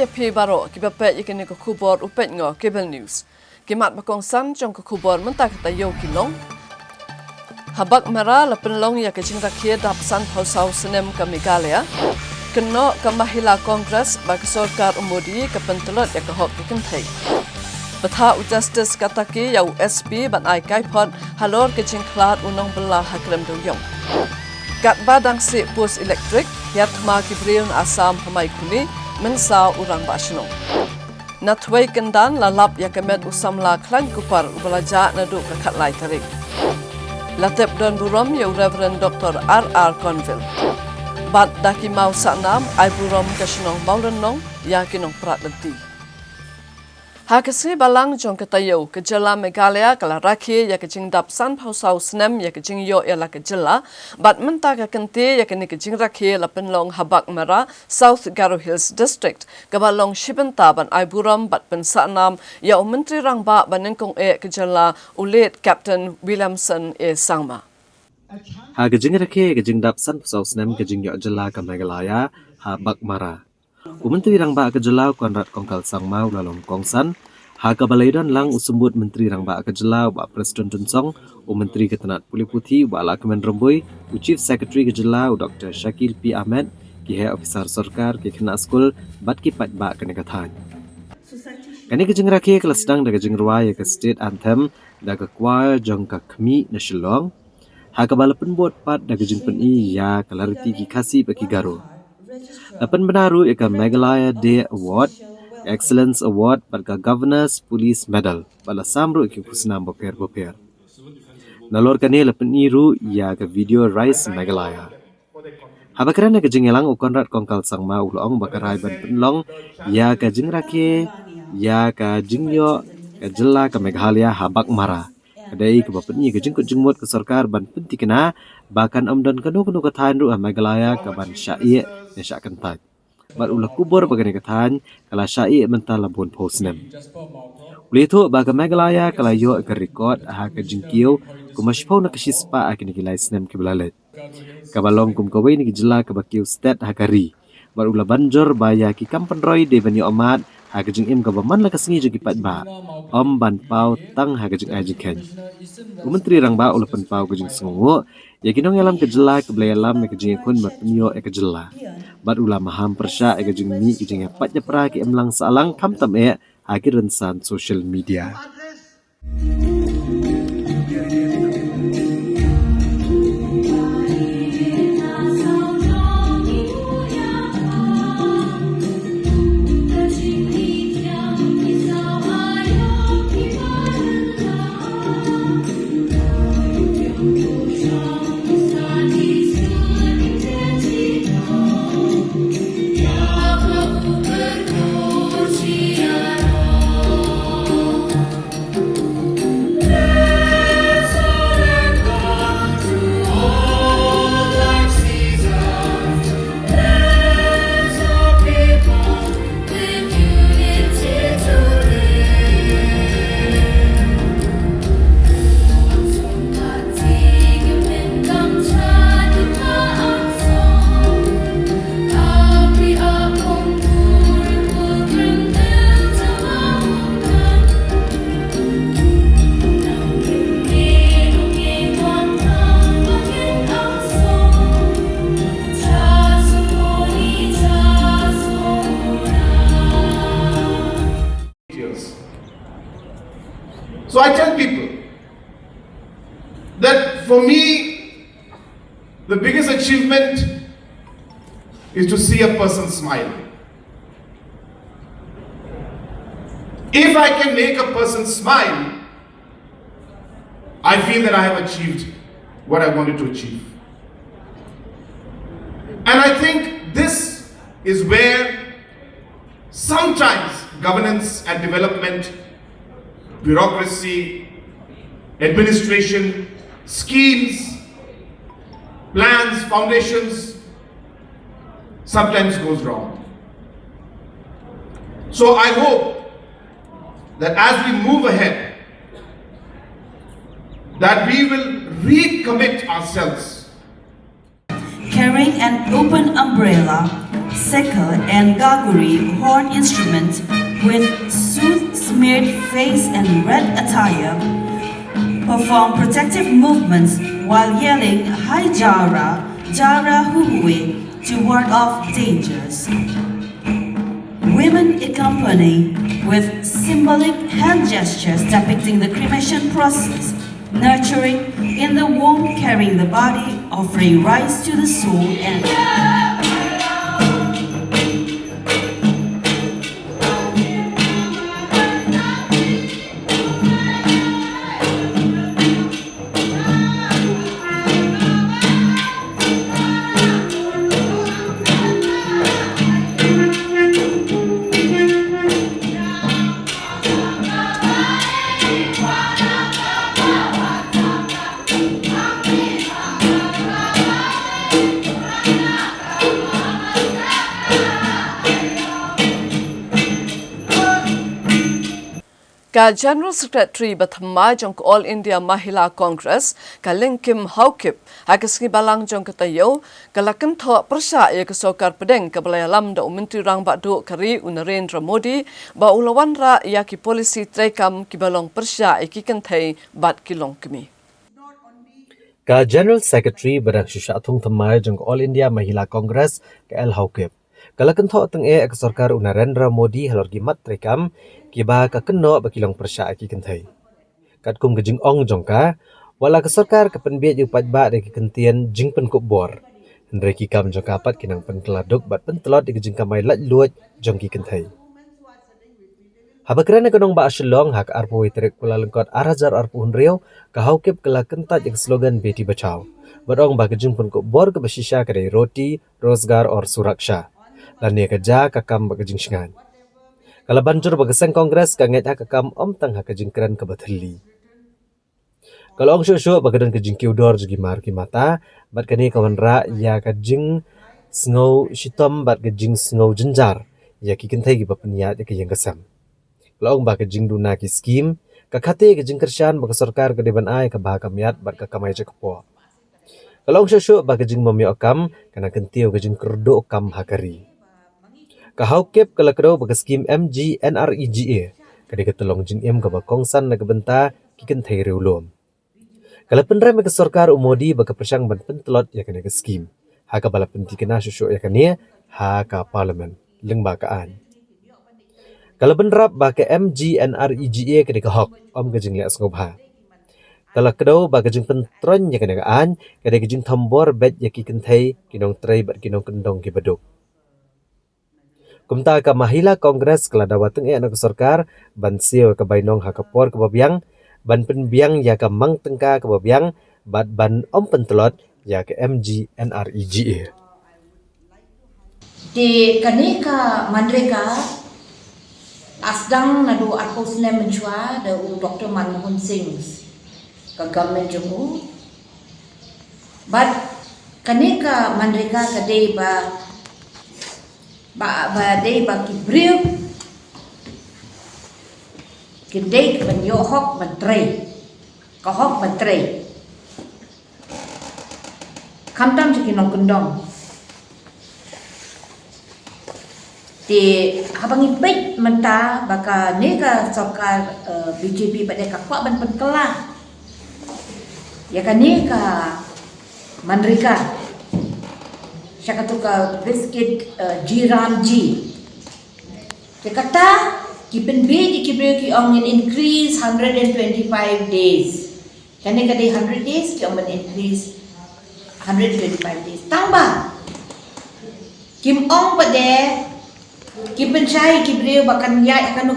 ya phi baro ki bape yakini ko khubor upet ngo cable news. Kimat bakong san jong ko khubor mentak tayo kilong. Habak mara la penlong ya kecing rakhia dap san phosau senem ka Meghalaya. Keno ka mahila kongres bag sarkar umodi ka pentelot ya ka hok ki thai. Batha justice kataki ya USP ban ai kai phot halor kecing khlat unong bela hakrem do yong. Kat badang si pus elektrik yat ma kibriun asam hamai kuni mensau urang basno. Natway kendan lalap yakamet usamla klan kupar ubalaja nadu kakat lai tarik. Latep don burom ya Reverend Dr. R.R. Conville. Bat daki mau saknam ai burom kasinong maulenong yakinong pratlenti. Hakasi balang jong katayo kejala Meghalaya kala rakhi ya kejing dap san phosau snem ya kejing yo ela kejala bat menta ka kente ya kene kejing rakhi la penlong habak mara South Garo Hills District kabalong shibenta ban aiburam bat pensaknam ya menteri rangba banengkong kejala ulet Captain Williamson Sangma. Ha kejing rakhi kejing dap san phosau snem kejing yo jala ka Meghalaya habak mara. Menteri Rangba Kejelau Konrad Kongkal Sangma ulalom Kongsan, Haka Balaidan lang usumbut Menteri Rangba Kejelau Pak Presiden Tunsong, Menteri Ketenat Puli Putih Pak Lakmen Rembui, Chief Secretary Kejelau Dr. Shakil P. Ahmed, Kihe Ofisar Sarkar Ki Kena Skul Bat Ki Pat Ba Kenekatan. Kani kejeng rakyat kelas sedang da kejeng ruai ke State Anthem da ke choir jong ka Khmi na Shillong, Haka Balapen Bot Pat da kejeng peni ya Clarity Ki Khasi Baki Garo. Lapan benaru ika Meghalaya Day Award, Excellence Award pada Governors Police Medal pada samru iki kusnam boper. Nalor kani lapan iru ya ke video Rise Meghalaya. Habakaran ke jengelang Konrad Kongkal Sangma ulong bakarai ban penlong ya ke jengrake ya ke jingyo ke jela ke Meghalaya habak mara. Kadai ke bapeni ke jengkut jengmut ke sarkar ban penti kena bahkan amdan kanu ke than ru Meghalaya ke ban syai na syak kentat. Bat ulah kubur bagani katan kala syai mental labun posnem. Uli itu baga Meghalaya kala yo ke record ha ke jengkiu kumashpau na kasispa akin kilai snem ke belalet. Kabalong kum kawai ni jela ke bakiu stat ha kari. Bat ulah banjor baya ki kampan roy de bani omat ha ke jeng im ka baman la kasengi jogi pat ba. Om ban pau tang ha ke jeng ajikan. Menteri Rangba ulah pen pau ke jeng sengu ya kinong yalam ke jela ke belayalam ke jeng kun matnyo ke jela. Bat ulah maham persya ke jeng ni ke jeng pat nyepra ke emlang salang kam tam akhir rensan social media. So I tell people that for me, the biggest achievement is to see a person smile. If I can make a person smile, I feel that I have achieved what I wanted to achieve. And I think this is where sometimes governance and development, bureaucracy, administration, schemes, plans, foundations, sometimes goes wrong. So I hope that as we move ahead, that we will recommit ourselves. Carrying an open umbrella, sekar and gaguri horn instruments with soot-smeared face and red attire perform protective movements while yelling Hai Jara, Jara Huwe to ward off dangers. Women accompany with symbolic hand gestures depicting the cremation process, nurturing in the womb, carrying the body, offering rice to the soul and Ka General Secretary Bathama jong All India Mahila Congress ka Linkim Haukip hagas balang jong katayo kalakan tho persya ya kesokar pedeng ka balayalam da Menteri Rang Bakdo Kari Narendra Modi ba ulawan ra ya ki polisi trekam ki balong persya ki kanthai bat kilong kemi. Ka General Secretary Badak Shisha Atung Thamai jong All India Mahila Congress ka El Haukip. Kalakan tho teng e ka sarkar Narendra Modi halorgi mat trekam kiba ka keno bakilong persya ki kanthai. Kat kum gejing ong jongka wala ka sarkar ka penbiet ju pajba de ki kentian jing pen kop bor. Hendrai ki kam jongka pat kinang pen keladuk bat pen telot di gejing kamai lat luat jong ki kanthai. Habakrana kanong ba asyelong hak arpu witrik pula lengkot arajar arpu hunriau ka haukip kala kentat yang slogan Beti Bachao. Badong ba gejing pen kop bor ka basisha kadai roti, rozgar or suraksha. Lani kerja kakam bagajing shingan. Kalau banjur bagasang kongres kanget kakam om tang hakajing keren ke bathli. Kalau ong syuk bagadan kajing kiudor jugi mar ki mata, bat kani kawan ra ya kajing sngau shitom bat kajing sngau jenjar, ya ki kentai ki bapeniat ya yang kesam. Kalau ong bagajing duna ki skim, kakate kajing kersyan bagasarkar kedeban ai ka bahakamiat bat kakamai cekpo. Kalau ong syuk bagajing mami okam kana kentiu kajing kerdo okam hakari. Kahaukip kalakro baga skim MG NREGA kadi ketolong jing em ka bakongsan na kabenta kiken thai reulom. Kala penrai me sarkar umodi baga persang ban pentelot ya kana skim. Ha ka bala penti kena syusyu ya kania ha ka parliament lengba kaan. Kala benrap ba ka MG NREGA kadi ka hok om ka jing le asngobha. Kala kdo baga jing pentron ya kana kaan kadi ka jing thambor bet ya kiken thai kinong trai bat kinong kendong ki baduk. Kumta ka Mahila Kongres kala dawateng e anak sarkar ban siu ka bainong hakapor ka babiang ban penbiang ya ka mang tengka ka babiang bat ban om pentelot ya ka MG NREGA. Di kanika mandreka asdang nadu aku sene menjua da Dr. Manmohan Singh ka government jemu. But kanika mandreka kadai ba day ba kibriu kedai ban yo hok ban tray ka hok ban tray kamtam jiki nong kendong di habang ipit menta baka neka sarkar BJP pada kakwa ban penkela ya kanika mandrika siya katuka biscuit Jiramji. Dia kata, kipenbi di kibri ki ong increase 125 days. Kani kadai 100 days ki ong increase 125 days. Tambah. Kim ong pade kipen syai kibri bakan ya hakanu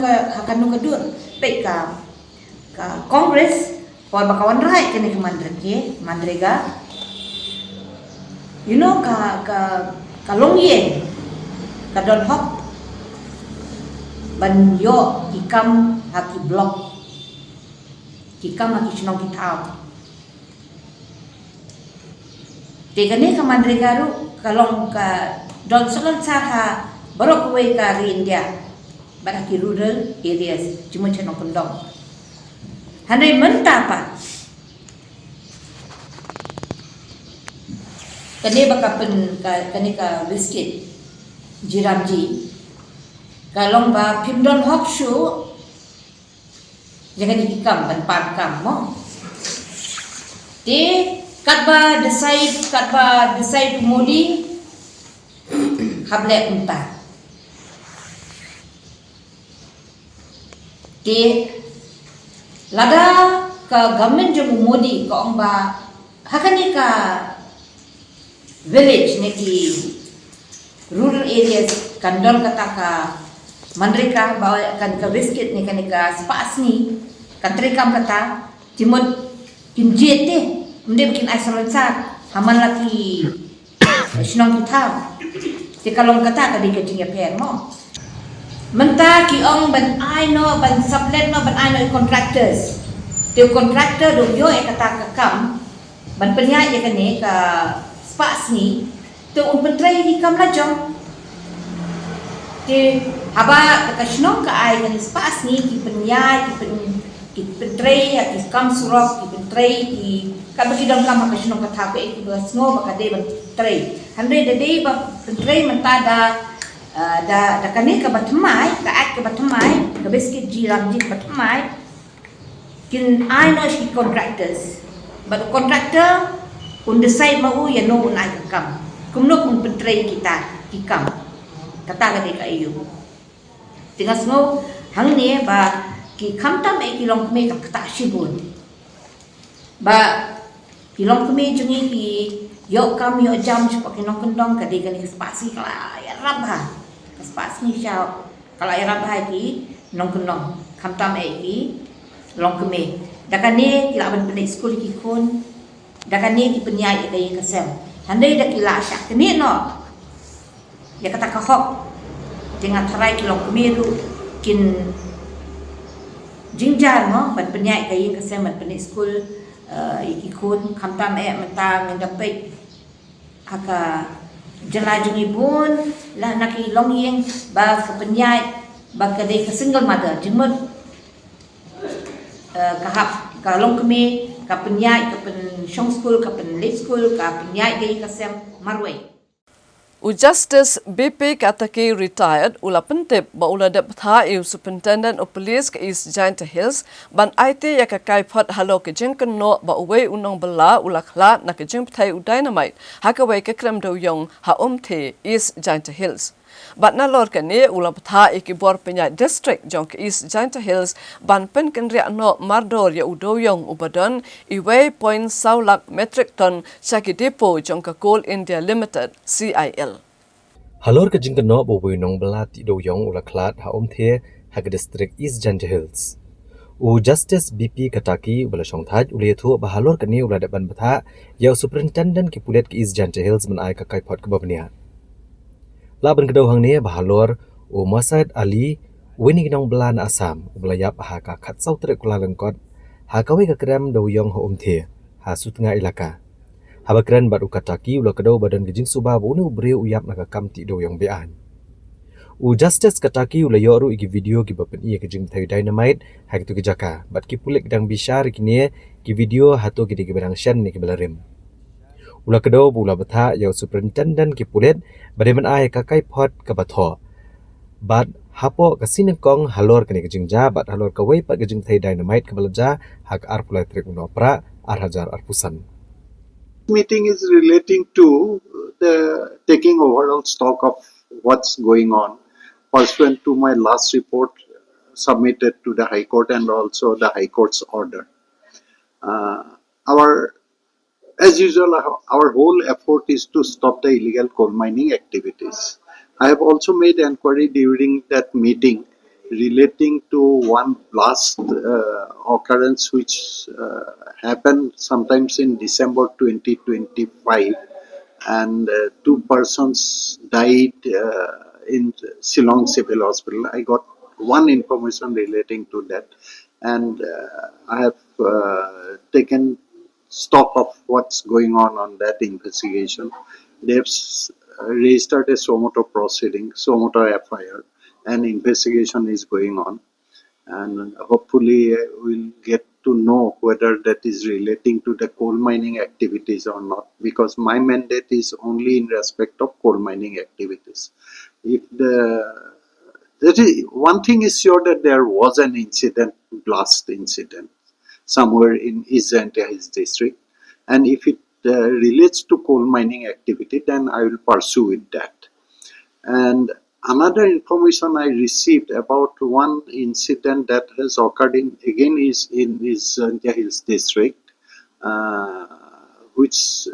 ka dur. Baik ka Congress por bakawan rai kani ke mandrega. You know ka longye ka don hok ban yo ikam haki blok ikam haki chnong kitau tegane ka mandregaru kalong ka don salon saha barok we ka ri India baraki rural areas cuma chnong kendong handai mentapa kani baka pen kani ka biscuit Jiramji kalong ba Pimdon Hok Shu jangan dikikam ban pam mo te katba decide modi hable unta te lada ka government jong modi ko ong ba hakani ka village neki rural areas kandon kata ka mandrika bawa kan ka biscuit ni kan ka spas ni kantrikam kata timod kimjete mende bikin isolasi haman laki sinong kita ti kalong kata ka di kajing per mo menta ki ong ban ai no ban sublet no ban ai no contractors ti contractor do yo e kata ka kam ban penya ye kan ni ka spas ni tu pentrai di kam lajong ti haba ka sinong ka ai kan spas ni ki penya ki pentrai ya ki kam surok ki pentrai ki ka bagi dong kam ka sinong ka thape ki bas ngo ba ka de ban trai hande de de ba pentrai mentada da kani ka batmai ka at ka batmai ka biscuit jiram ji batmai kin ai no shi contractors but contractor un decide mau ya no un ai kam kumno kun pentrai kita kikam kata ka de ka iyo tingas ngo hang ni ba ki kamtam e kilong me ka kata shibun ba kilong me jungi ki yo kam yo jam chupa kinong kendong ka de ka ni spasi kala ya rabha ka spasi siya kala ya rabha ki nong kendong kamtam e ki long me dakane kila ban pendek school ki kon dakane ki penyai e ka sel handai dak kila syak kini no ya kata ka hok dengan terai kilong kemiru kin jingjar no ban penyai kai ka sem ban penik school iki kun kamtam mentang dapat aka jelajung ibun lah nak long yeng ba ka penyai ba ka de ka single mother jemut kahap ka long kemi ka penyai ka pen shong school ka pen late school ka penyai kai ka sem marwai U Justice BP kataki retired ula pentip ba ula deptha eu Superintendent of Police ke East Giant Hills ban IT ya ka kai phat halo ke jeng no ba uwe unong bala ula khla na ke jeng pthai u dynamite ha ka wei ke krem do yong ha the East Giant Hills bat na lor ke ne ula ptha e ki bor penya district jong ke East Giant Hills ban pen ken ria no mardor ya u do yong ubadon iwe point saulak metric ton saki depo jong ka Coal India Limited CIL Halor ka jingka no bo nong belati do yong ula klat ha the ha ka district East Giant Hills. U Justice BP kataki ula shong thaj ule thu ba halor ka ni ula daban batha ya superintendent ki pulet ki East Giant Hills man ai ka kai phot ka babnia. Laban ka daw hang ni ba halor u Masad Ali winning nong belan Assam ula yap ha ka khat sau tre kula langkot ha ka we ka kram do yong ha the ha sutnga ilaka. Habakran bat ukataki ula kadau badan gejing suba bunu bre uyap naka kamti do yang bean. U Justice kataki ula yoru igi video ki bapen iya gejing thai dynamite hak tu kejaka bat ki pulik dang bishar kini ki video hato ki digi barang shan ni ki belarim. Ula kadau ula batha ya superintendent ki pulet bademan ai ka kai phot ka batho. Bat hapo ka sinekong halor kani gejing ja bat halor ka wei pat gejing thai dynamite ka belaja hak ar pulai trek unopra ar hajar ar pusan. Meeting is relating to the taking overall stock of what's going on pursuant to my last report submitted to the High Court and also the High Court's order. As usual, our whole effort is to stop the illegal coal mining activities. I have also made inquiry during that meeting relating to one blast occurrence which happened sometimes in December 2025 and two persons died in Shillong Civil Hospital. I got one information relating to that and I have taken stock of what's going on that investigation. They have registered a Somoto proceeding, Somoto FIR, and investigation is going on. And hopefully we'll get to know whether that is relating to the coal mining activities or not, because my mandate is only in respect of coal mining activities. if one thing is sure that there was an incident, blast incident, somewhere in East Jaintia Hills district, and if it relates to coal mining activity, then I will pursue with that. And another information I received about one incident that has occurred in East Jaintia Hills district, which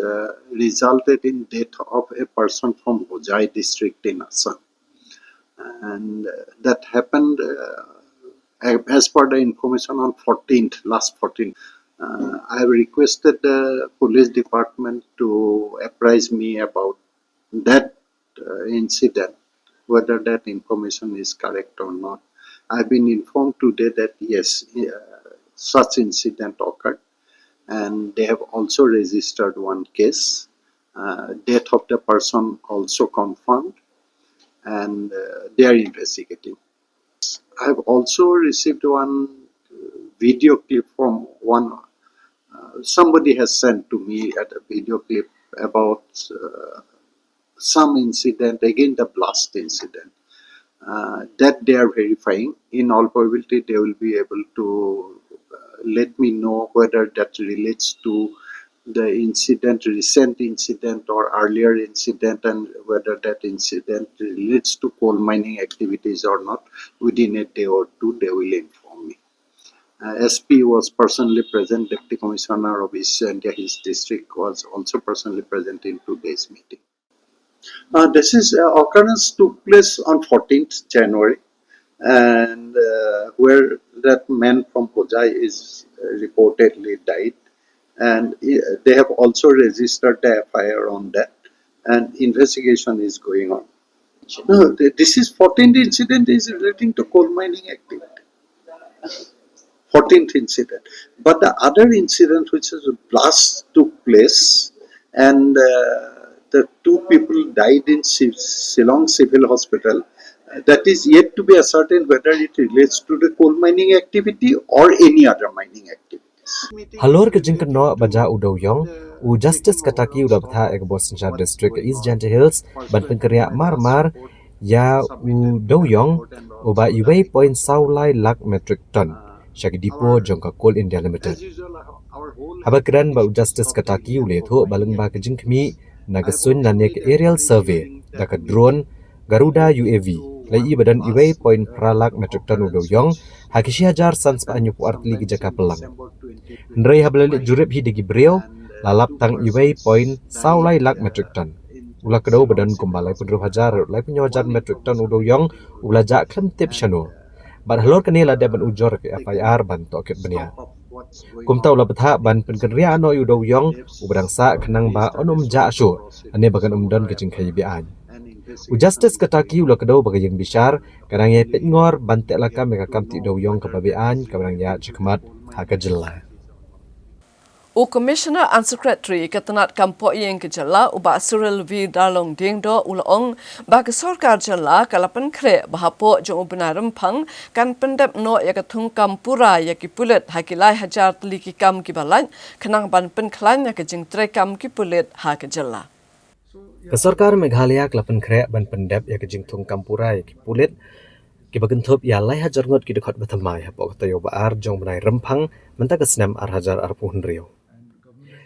resulted in death of a person from Hojai district in Assam. And that happened as per the information on last 14th. I have requested the police department to apprise me about that incident, whether that information is correct or not. I've been informed today that yes, such incident occurred, and they have also registered one case. Death of the person also confirmed, and they are investigating. I have also received one video clip from one. Somebody has sent to me a video clip about some incident, again the blast incident, that they are verifying. In all probability, they will be able to let me know whether that relates to the incident, recent incident or earlier incident, and whether that incident relates to coal mining activities or not. Within a day or two, they will inform me. SP was personally present. Deputy Commissioner of East Jaintia Hills District was also personally present in today's meeting. This occurrence took place on 14th January, and where that man from Hojai is reportedly died, and they have also registered the FIR on that, and investigation is going on. No, this is 14th incident is relating to coal mining activity. 14th incident, but the other incident, which is a blast, took place, and the two people died in Shillong Civil Hospital. That is yet to be ascertained whether it relates to the coal mining activity or any other mining activities. Halor ke jing keno baja udau yong u justice kataki udah betha ek Bosenjar district East Jaintia Hills ban pengkerja mar ya udau yong uba iway point saulai lak metric ton shagi dipo jongka Coal India Limited. Habakran ba justice kataki ule tho balang ba ke jing kmi nagasun lanek aerial survey dakat drone Garuda UAV lai badan iway point pralak metric ton udau yong hakishi hajar sans pa anyu artli ki jaka pelang. Ndrai hablalik jurip hi digi brio lalap tang iway point saulai lak metric ton. Ula kedau badan kumbalai pudru hajar lai penyawajar metric ton udau yong ula jak klem tip shano. Bad halor kenila dia ban ujor ke FIR ban tokit benia. Kum tau la betha ban penkeria no udau yong ubrang sa kenang ba onum ja asur ane bagan umdon ke jingkai bian. Justice kataki ula kedau bagai yang bishar kadang ye pet ngor bantek laka meka kamti udau yong ke babian kadang ya cekmat haka jela. O Commissioner and Secretary katanat kampo yang kejala uba Cyril V Darlong Dingdo ulaong bagi sorkar jala kalapan kre bahapo jong ubna rempang kan pendep no ya katung kampura ya ki pulet hakilai hajar teliki kam ki balan kenang ban penklan ya kejing trekam ki pulet ha kejala. Kesorkar Meghalaya kalapan kre ban pendep ya kejing tung kampura ya ki pulet ki bagenthop ya lai hajar ngot ki dekat batamai hapok tayo baar jong benai rempang menta kesnam ar hajar ar puhun rio.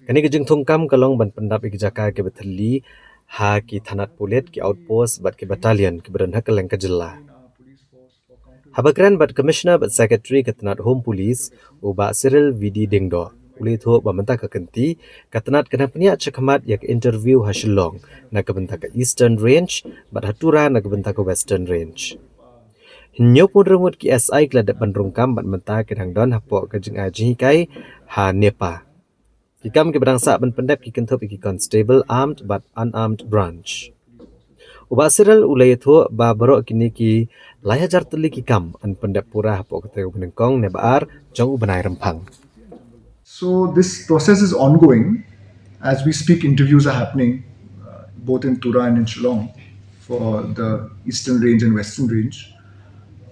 Kani kejing tungkam kalong ban pendap ikjaka ke betali ha ki thanat pulet ki outpost bat ki battalion ki badan hakaleng kejela. Habakran bat commissioner bat secretary ke tanat home police uba Cyril VD Dingdo uli tho ba menta ka kenti katanat kana penia chakmat yak interview ha Shillong na ka benta ka Eastern Range bat hatura na ka benta ka Western Range. Hinyo pun rengut ki SI kladat ban rungkam bat menta ke hangdon hapok kejing aji kai ha Nepa. Kikam ke berdangsa ban pendep ki kentop ki constable armed but unarmed branch. Uba Cyril ulai tho ba barok kini ki lai hajar teli kikam an pendep pura hapok kata benengkong ne baar jong ubanai rempang. So this process is ongoing. As we speak, interviews are happening both in Tura and in Shillong for the Eastern Range and Western Range.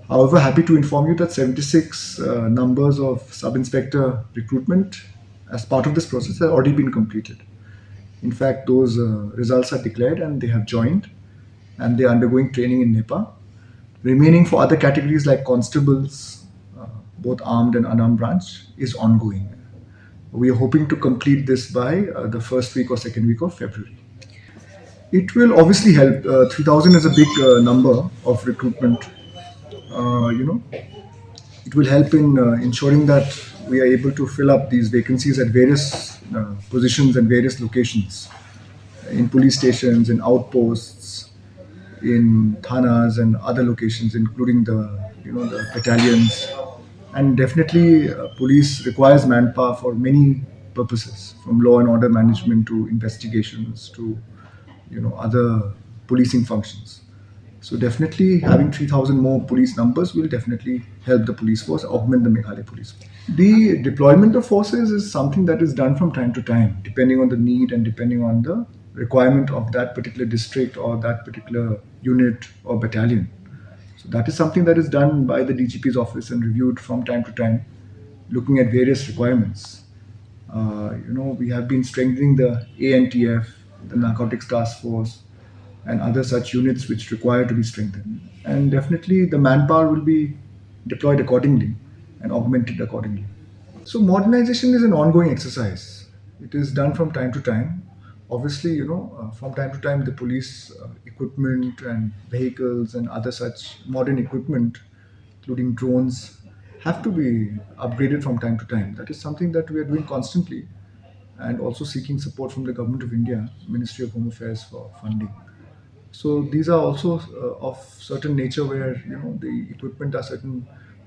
However, happy to inform you that 76 numbers of sub-inspector recruitment as part of this process have already been completed. In fact, those results are declared and they have joined. and they're undergoing training in Nepal. Remaining for other categories like constables, both armed and unarmed branch, is ongoing. We are hoping to complete this by the first week or second week of February. It will obviously help. 3,000 is a big number of recruitment. It will help in ensuring that we are able to fill up these vacancies at various positions and various locations, in police stations, in outposts, in thanas and other locations, including the battalions. And definitely, police requires manpower for many purposes, from law and order management to investigations to other policing functions. So definitely having 3,000 more police numbers will definitely help the police force, augment the Meghalaya police force. The deployment of forces is something that is done from time to time, depending on the need and depending on the requirement of that particular district or that particular unit or battalion. So that is something that is done by the DGP's office and reviewed from time to time, looking at various requirements. We have been strengthening the ANTF, the Narcotics Task Force, and other such units which require to be strengthened. And definitely the manpower will be deployed accordingly and augmented accordingly. So modernization is an ongoing exercise. It is done from time to time. Obviously, from time to time the police equipment and vehicles and other such modern equipment, including drones, have to be upgraded from time to time. That is something that we are doing constantly, and also seeking support from the Government of India, Ministry of Home Affairs, for funding. So these are also of certain nature where the equipment are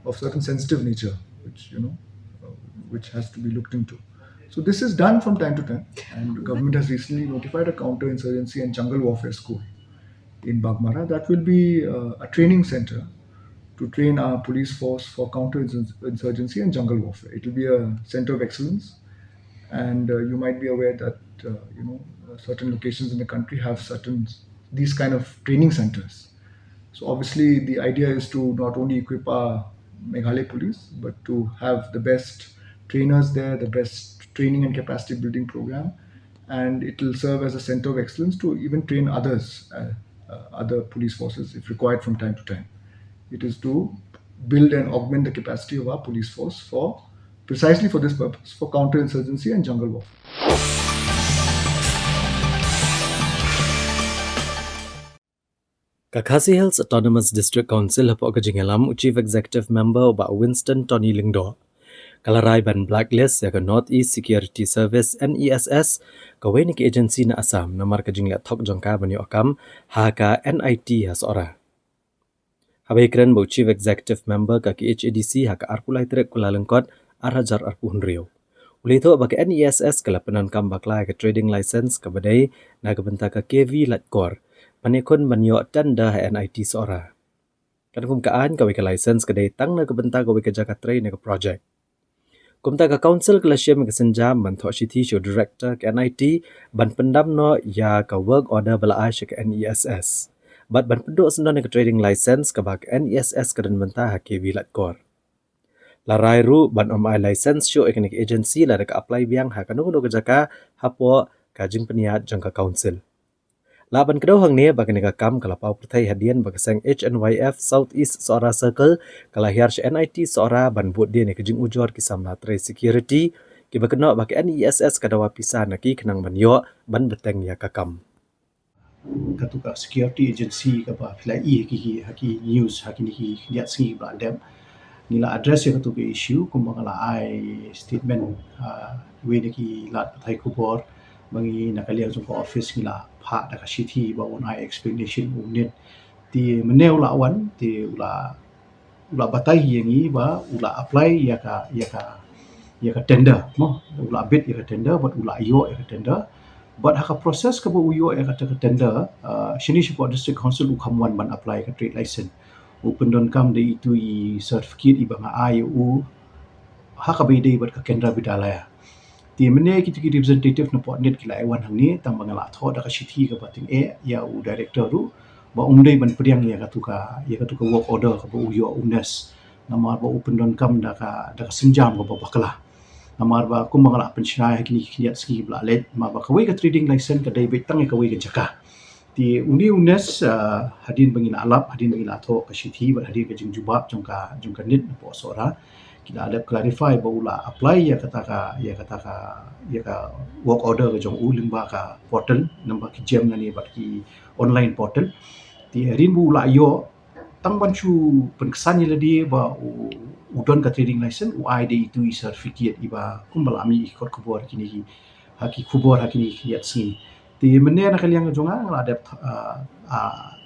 of certain sensitive nature, which has to be looked into. So this is done from time to time, and the government has recently notified a counter-insurgency and jungle warfare school in Bagmara. That will be a training center to train our police force for counter-insurgency and jungle warfare. It will be a center of excellence, and you might be aware that certain locations in the country have these kind of training centers. So obviously the idea is to not only equip our Meghalaya police, but to have the best trainers there, the best training and capacity building program, and it will serve as a center of excellence to even train others, other police forces if required from time to time. It is to build and augment the capacity of our police force precisely for this purpose, for counter-insurgency and jungle warfare. Kakasi Hills Autonomous District Council hapok ke Jingalam Chief Executive Member ba Winston Tony Lingdo. Kalarai ban blacklist ya ke North East Security Service NESS kawai ni ke agensi na Assam namar ke jingla thok jongka bani okam haka NIT has ora. Habai keren ba Chief Executive Member ka HADC haka arpulai trek Kuala Lengkot arajar arpuhun rio. Ulito ba ke NESS kalapanan kam baklai ke trading license ka badai na ke benta ka KV Latkor. Panikon banyo tanda NIT seora. Kan kumkaan kawai ke license kedai tang na kebenta kawai ke Jakarta na ke project. Kumta ke council ke lasyam ke senjam ban thok city show director ke NIT ban pendam no ya ke work order bala ai ke NESS. Bat ban penduk sendon ke trading license ke bak NESS ke dan benta HKV Latkor. Larai ru ban omai license show economic agency la ke apply biang ha kanu ke Jaka hapo kajing peniat jangka council. Laban kedau hang ni bagi negara kam kalapau pertai hadian bagi sang HNYF Southeast seora circle kalahir NIT seora ban buat dia ni kejing ujor kisam latre security kiba kena bagi NESS kadawa pisah naki kenang banyo ban beteng ya kakam. Katuka security agency kapa filai haki news haki ni lihat singi bladem nila address ya katuka issue kumbangala ai statement we niki lat thai kubor bangi nakaliang jong office nila pha da city bawon ai explanation unit ti meneu lawan ti ula batai yangi ba ula apply ya ka tender mo ula bid ya ka tender but ula yo ya ka tender but haka proses ka bo yo ya ka tender shini Shipot District Council ukamwan ban apply ka trade license open don kam de itu I certificate ibanga IU haka bide bat ka Kendra Bidalaya ti mene kita representative na po net kila ewan hangni tang bangala tho da ka city ka bating ya u director ru ba umdai ban priang ya katuka work order ka bo yo unes namar ba open don kam da ka senjam ka bakala namar ba kum bangala pensionai kini kiat ski bla let ma ba kawai ka trading license ka dai betang ka wai ka Jaka Ti uni unes hadin bangin alap hadin bangin atho kasithi bar hadin ke jing jubab jongka nit po sora kita ada clarify baula apply ya kata ka work order ke jong u limba ka portal namba ki jam nani bat ki online portal ti hadin bula yo tang banchu penkesan ya dia ba udon ka trading license UID itu certificate iba kumbalami ikot kubor kini haki kubor haki yat sini ti mene na kaliang jonga ada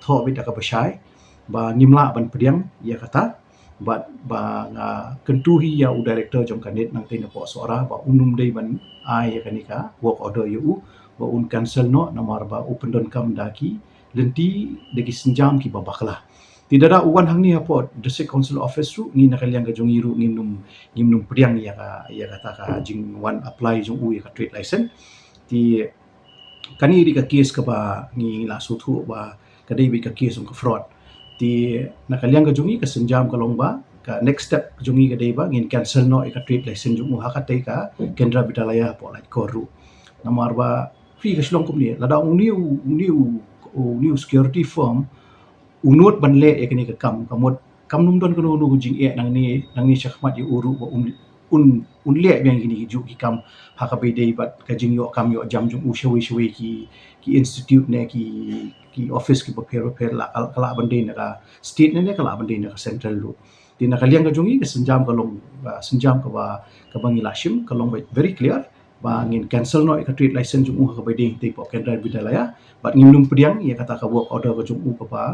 tho bit ka basai ba ngimla ban pediam ya kata ba kentuhi ya u director jong kanit nang tin po sora ba unum dei ban ai ya kanika work order yu ba un cancel no namar ba open don kam daki lenti deki senjam ki babaklah tidak ada uwan hang ni apa district council office ru ni nak kalian gajong iru ngimnum pediang ya kata ka jing one apply jong u ya ka trade license ti kani di ka case ka ba ni la sutu ba kadai bi ka case ka fraud ti nak kalian gajong i ka senjam ka longba ka next step gajong i kadai ba ngin cancel no ka trade license jong u ha ka ka kendra bidalaya po like koru namar ba free ka slong kum ni lada new security firm unut ban le ekni ka kam num don kono nu jing nang ni chakmat yu uru ba un le yang gini ju ki kam ha ka be dei bat ka jing yo kam yo jam jung u shwe ki institute ne ki office ki prepare la kala bande na ka state ne kala bande na ka central lu ti na kaliang ka jungi ka senjam ka bangi lashim ka long very clear ba ngin cancel no ka trade license jung u ka be dei te po kendra bidalaya bat ngim pediang ya kata ka work order ka jung u ka ba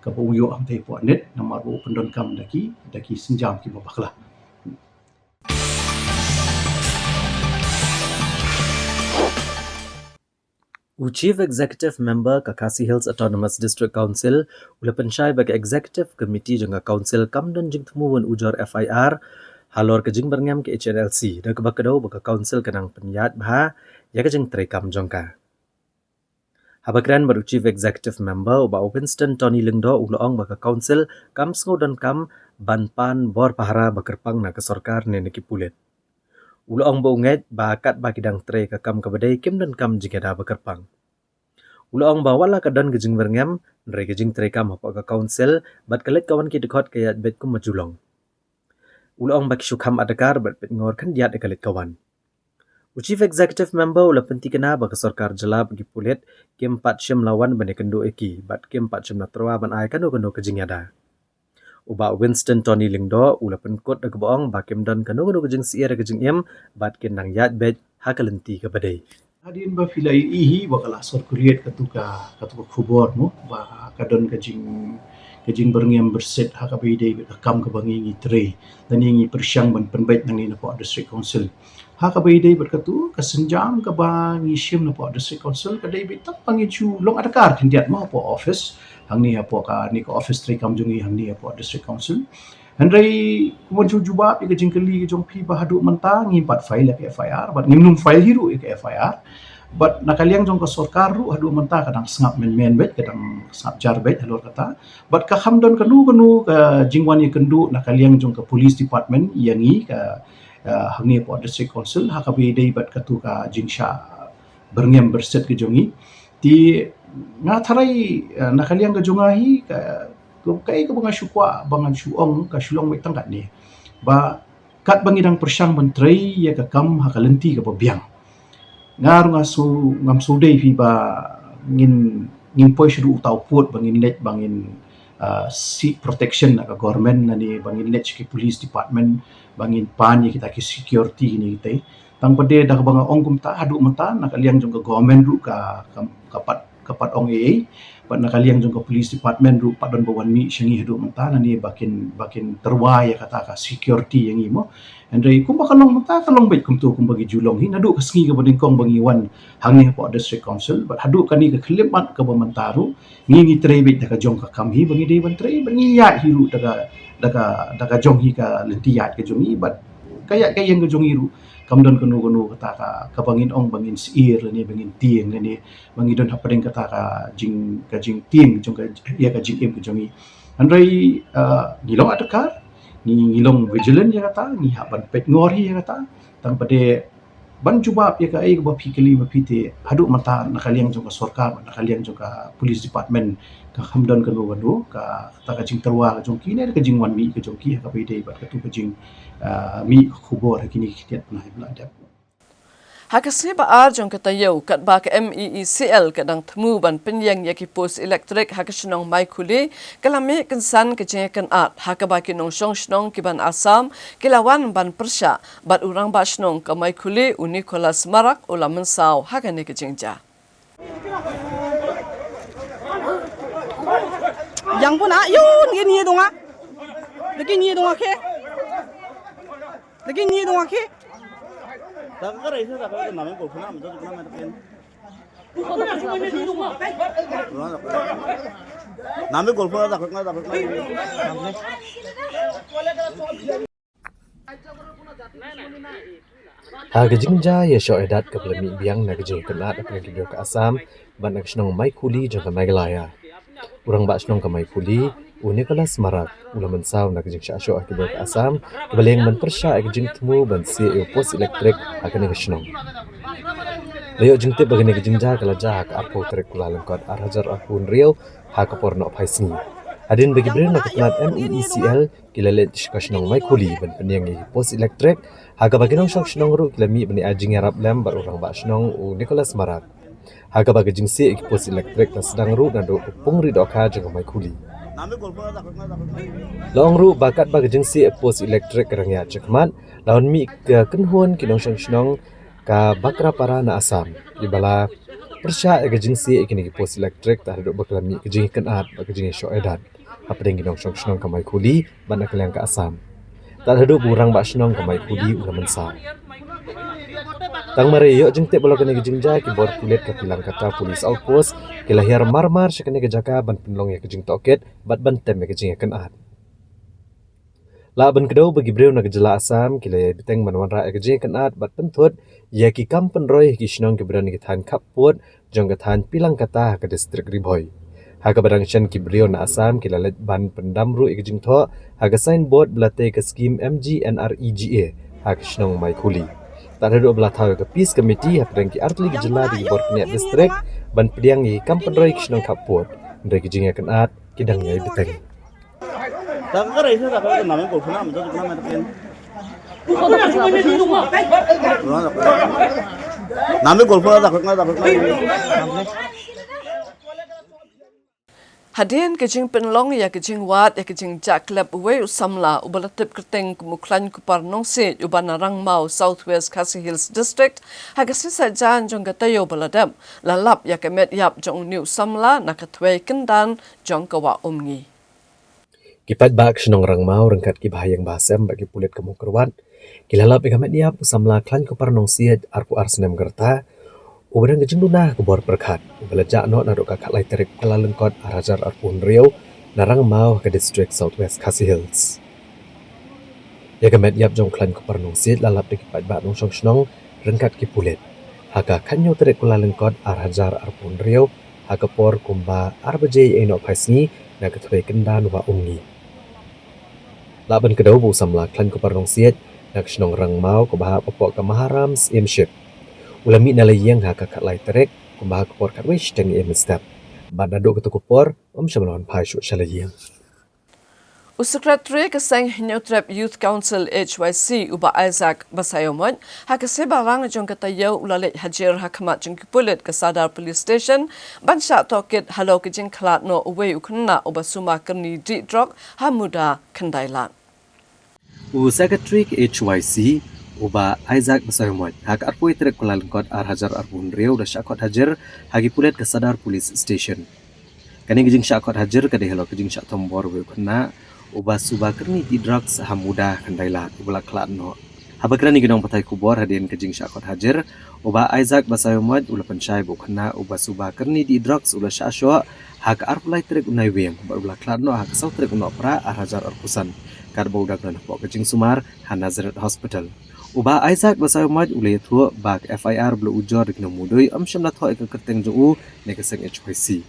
ka uyo am te po net namar bo pendon kam daki senjam ki babaklah Chief Executive Member Kakasi Hills Autonomous District Council ula pensyai bagi Executive Committee jangka Council Kamdon jing temuan ujar FIR halor ke jing berngam ke HNLC dan kebakadau baka Council kenang penyat bah ya ke jing terekam jangka. Habakran baru Chief Executive Member uba Winston Tony Lingdo uloong baka Council kam sngo dan kam banpan bor pahara bakerpang na ke sorkar ne neki pulit. Uloong ba unget bakat bakidang tre ka kam kabadai kim dan kam jigada bakerpang. Uloong ba wala kadan gejing berngam nre gejing tre kam hapa ka Council bat kalit kawan ki dekot kayat bet kum majulong. Uloong baki syukham adakar bat bet ngor kan diat kalit kawan. Chief Executive Member ula penti kena baka sorkar jela bagi pulit kem 4 syam lawan bane kendo eki bat kem 4 syam natrawa ban ai kando kejing ada. Uba Winston Tony Lingdo ula penkot da keboong bakem dan kando kejing sier kejing em bat ken nang yat bet hakalenti ke badai. Hadin ba filai ihi bakala sorkuliat katuka khubor mo ba kadon kejing berngem berset hakabe dei kam ke bangi ngi tre dan ngi persyang ban penbait nang ni po district council hakabe dei berkatu kesenjam ke bangi shim na po district council kadai bitak pangi chu long adakar kendiat mo po office hang ni po ka ni ko office tre kam jungi hang ni po district council handai kumon chu juba ke jing keli jong pi ba hadu mentang ngi pat file ke FIR bat ngimnum file hiru ke FIR but nakaliang jong ka sorkar ru hadu menta kadang sengap men bet kadang sengap jar bet halor kata but ka hamdon kanu ka jingwan ye kendu nakaliang jong ka police department yangi ka hangi po district council hakabe dei bat katu ka jingsha berngem berset ke jongi ti ngatharai nakaliang ka jongahi ka kai ka banga syukwa bangan syuong ka syulong wetang kat ni ba kat bangidang persyang menteri ya ka kam hakalenti ka babiang ngar ngam sudai fi ba ngin poi shudu utau put bangin let bangin seek protection ka government nani bangin let ki police department bangin pan ye kita ki security ni tai tang pade dah banga ongkum ta hadu mata nak liang jong ka government ru ka kapat ong ei pat nak liang jong ka police department ru padon bawan mi syangi hadu mata nani bakin terwai kata ka security yang imo andai kum bakalong mata kalong bet kum tu kum bagi julong hi nadu ka sngi ka bading kong bangi wan hangi po district council but hadu kani ka khlimat ka bamantaru ngi tre bet ka jong ka kam hi bangi dei ban tre bangi ya hiru daga jong hi ka lentiyat ka jong hi but kaya yang ka jong hiru kamdon kanu kata ka bangin ong bangin siir ni bangin tieng ni bangi don hapadeng kata ka jing tieng jong ka ya ka jing em ka jong hi andai ngilong atakar ni ngilong vigilant ya kata ni haban pet ngori ya kata tang pade ban cuba ya ka ai ba fikali ba pite hadu mata nakaliang juga sorkar nakaliang juga police department ka hamdan ka wadu ka ta ka jing terwa ka jong kini ka jing wan mi ka jong ki ka pide ba ka tu ka jing mi khubor kini kitiat na ibla dap Hakasni ba arjong katayo kat ba ka MEECL kadang temu ban penyang yaki pos elektrik hakasnong mai kuli kalami kensan kejengakan at hakaba kinong shnong kiban Asam kilawan ban persya bat urang ba shnong ka mai kuli Nicholas Marak ula mensau hakane kejengja. Yang pun yun gini dong ah. Lagi ni dong ke. Lagi ni dong ke. Tak kira itu tak kira namanya golfuna, betul juga namanya tapi. Namanya golfuna tak kira. Gajingja ya syo edat ke belami biang na gajing kenat apa yang ke Asam ban nak snong mai kuli jong ka mai galaya. Urang ba snong ka mai kuli Nicholas Marak ula mensau na gajing syo ke Asam kebaleng ban persya gajing temu ban si pos elektrik akan ke snong. Layo jingte bagane gajingja kala ja ka apo trek kula lengkot arhajar akun real ha ka porno phaisni. Adin bagi bren nak kenat MEECL kilalet ka snong mai kuli ban penyang pos elektrik Haga bagi nong snong ru kilami bani ajing Arab lam bar urang ba snong Nicholas Marak. Haga bagi jingsi ekipos elektrik na sedang ru na do pungri do kha jeng mai kuli. Long ru bakat bagi jingsi ekipos elektrik rangya cekmat lawan mi ke kenhuan kinong snong ka bakra para na Asam. Di bala persya ega jingsi ekini ekipos elektrik ta do baklami ke jing kenat bagi jing syo edan. Apa deng kinong snong ka mai kuli ban aklang ka Asam. Tak ada burang bak senong ke mai kuli ula mensau. Tang mari yo jeng te bola kene gejingja ki bor kulit ke pilang kata polis outpost ke lahir marmar sekene gejaka ban penlong ya kejing toket bat ban tem ya kejing kan at. La ban kedau bagi breu na gejala Asam ki le biteng manwan ra ya kejing kan at bat pentut ya ki kampen roy ki senong ke berani ki than kaput jong ke than pilang kata ke distrik Riboy. Haga barang chen ki brio na Asam ki lalet ban pendamru ikjing tho haga signboard belate ke skim MGNREGA haga snong mai kuli. Tak ada belah tahu ke peace committee hapdang ki artli gejala di bor kenya distrik ban pediang i kampen roi snong kaput ndai kijing akan at kidang nyai beteng. Tak kira itu tak kira namanya golfuna, betul juga namanya tapi. Namanya golfuna tak kira. Hadian kejing penlong ya kejing wat ya kejing jaklep uwe usamla ubalatip kerteng kumuklan kupar nongsi ubana rangmau Southwest Khasi Hills District hagasisa jan jong gatayo baladam lalap ya kemet yap jong new samla nakatwe kendan jong kawa umngi. Kipat bak senong rangmau rengkat ki bahayang basem bagi pulit kemukerwan kilalap ya kemet yap usamla klan kupar nongsi arku arsenem gerta Uberang kejing dunah ke bor perkat. Belajak no na doka kat lai terik kala lengkot arajar arpun riau narang mau ke distrik Southwest Khasi Hills. Ya kemet yap jong klan ke pernong sit lalap de kipat bak nong song snong rengkat ki pulit. Haka kanyo terik kala lengkot arajar arpun riau haka por kumba arbajay eno paisni na ketwe kendan wa ungi. Laban kedau bu samla klan ke pernong sit nak snong rang mau ke bahap opok ke maharam simship. Ulami nalayang haka kat lai terek kumbah kupor kat wish teng step. Bandado ketu kupor syamlawan pai syu shalayang. Sekretari Keseng Hinyotrep Youth Council HYC uba Isaac Basayomon haka sebarang jong katayo ulalit hajir hakamat jong kipulit ke Sadar Police Station bansha tokit halo kejing klat no uwe ukna uba suma kerni di drog hamuda kendailan. Sekretari HYC uba Isaac Basayomon hak arpui terek kulalengkot arhajar arbun riau da syakot hajar hagi pulet ke Sadar Police Station. Kani gejing syakot hajar kade helo gejing syak tombor we kena uba suba kerni di drugs hamuda kandailat ubala klat no. Habakrani gedong patai kubor hadien gejing syakot hajar uba Isaac Basayomon ula pensyai bu kena uba suba kerni di drugs ula syasyo hak arpulai terek unai wem ubala klat no hak sau terek uno pra arhajar arpusan karbau dagnan pok gejing sumar Han Nazareth Hospital. Uba Isaac Basayomon ulai thua bak FIR belu ujor dikna mudoi syamlat ho ek kerteng ju ne keseng HYC.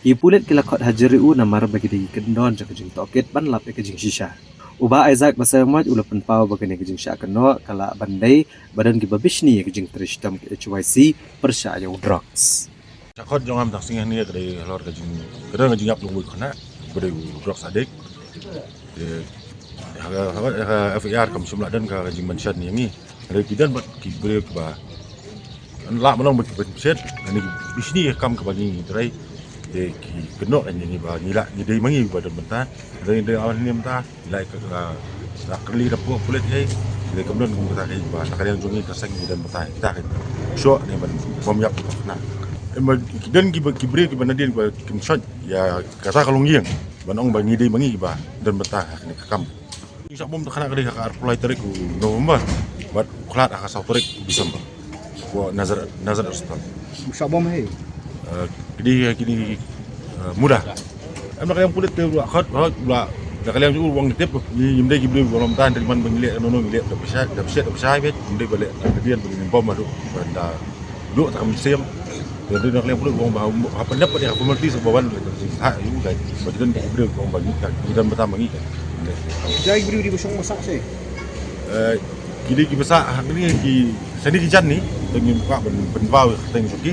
Ipulet kilakot hajeri u namar bagi di kendon jang kejing toket ban lap ek kejing shisha. Uba Isaac Basamat ula penpau bagani kejing syakano kala bandai badan gibabishni kejing trishtam HYC persya yang drugs. Cakot jangan tak singgah ni kedai lor kejing kedai kejing ap lungui kena kedai drugs adik. FIR kam semula dan kejing mensyad ni ni. Kedai kidan buat kibri ba. Lah melong berset ni bisni kam ke bagi kedai de ki kenok ni ba nila ni dei mangi badan mentah. Dari awal ni mentah nilai ke kali dapat kulit ni dari kemudian kita kaya bah kalian jungi terseng dan mentah kita kaya so ni ban pemiap na dan kibri kibana dia kim shot ya kata kalung giang banong bangi dei mangi bah dan mentah ni kam insya bom tak kena kali kakar pulai tarik November buat kelat akan tarik Desember buat nazar ustaz insya bom hey kini mudah. Emang kalian kulit tu akad, dah kalian juga uang tip, ni mendai kibri belum tahan dari mana mengilik, nono mengilik, dah besar, bet, mendai balik, dia beli bom baru, dah duduk tak musim, jadi dah kalian kulit uang bahu, apa dapat dia komerti sebawan, hak itu kan, bagian kibri uang bagi, kita pertama ni kan. Jadi kibri di besok masak sih. Kini besar, hak ni sendiri kijan ni, dengan pak benbau dengan suki.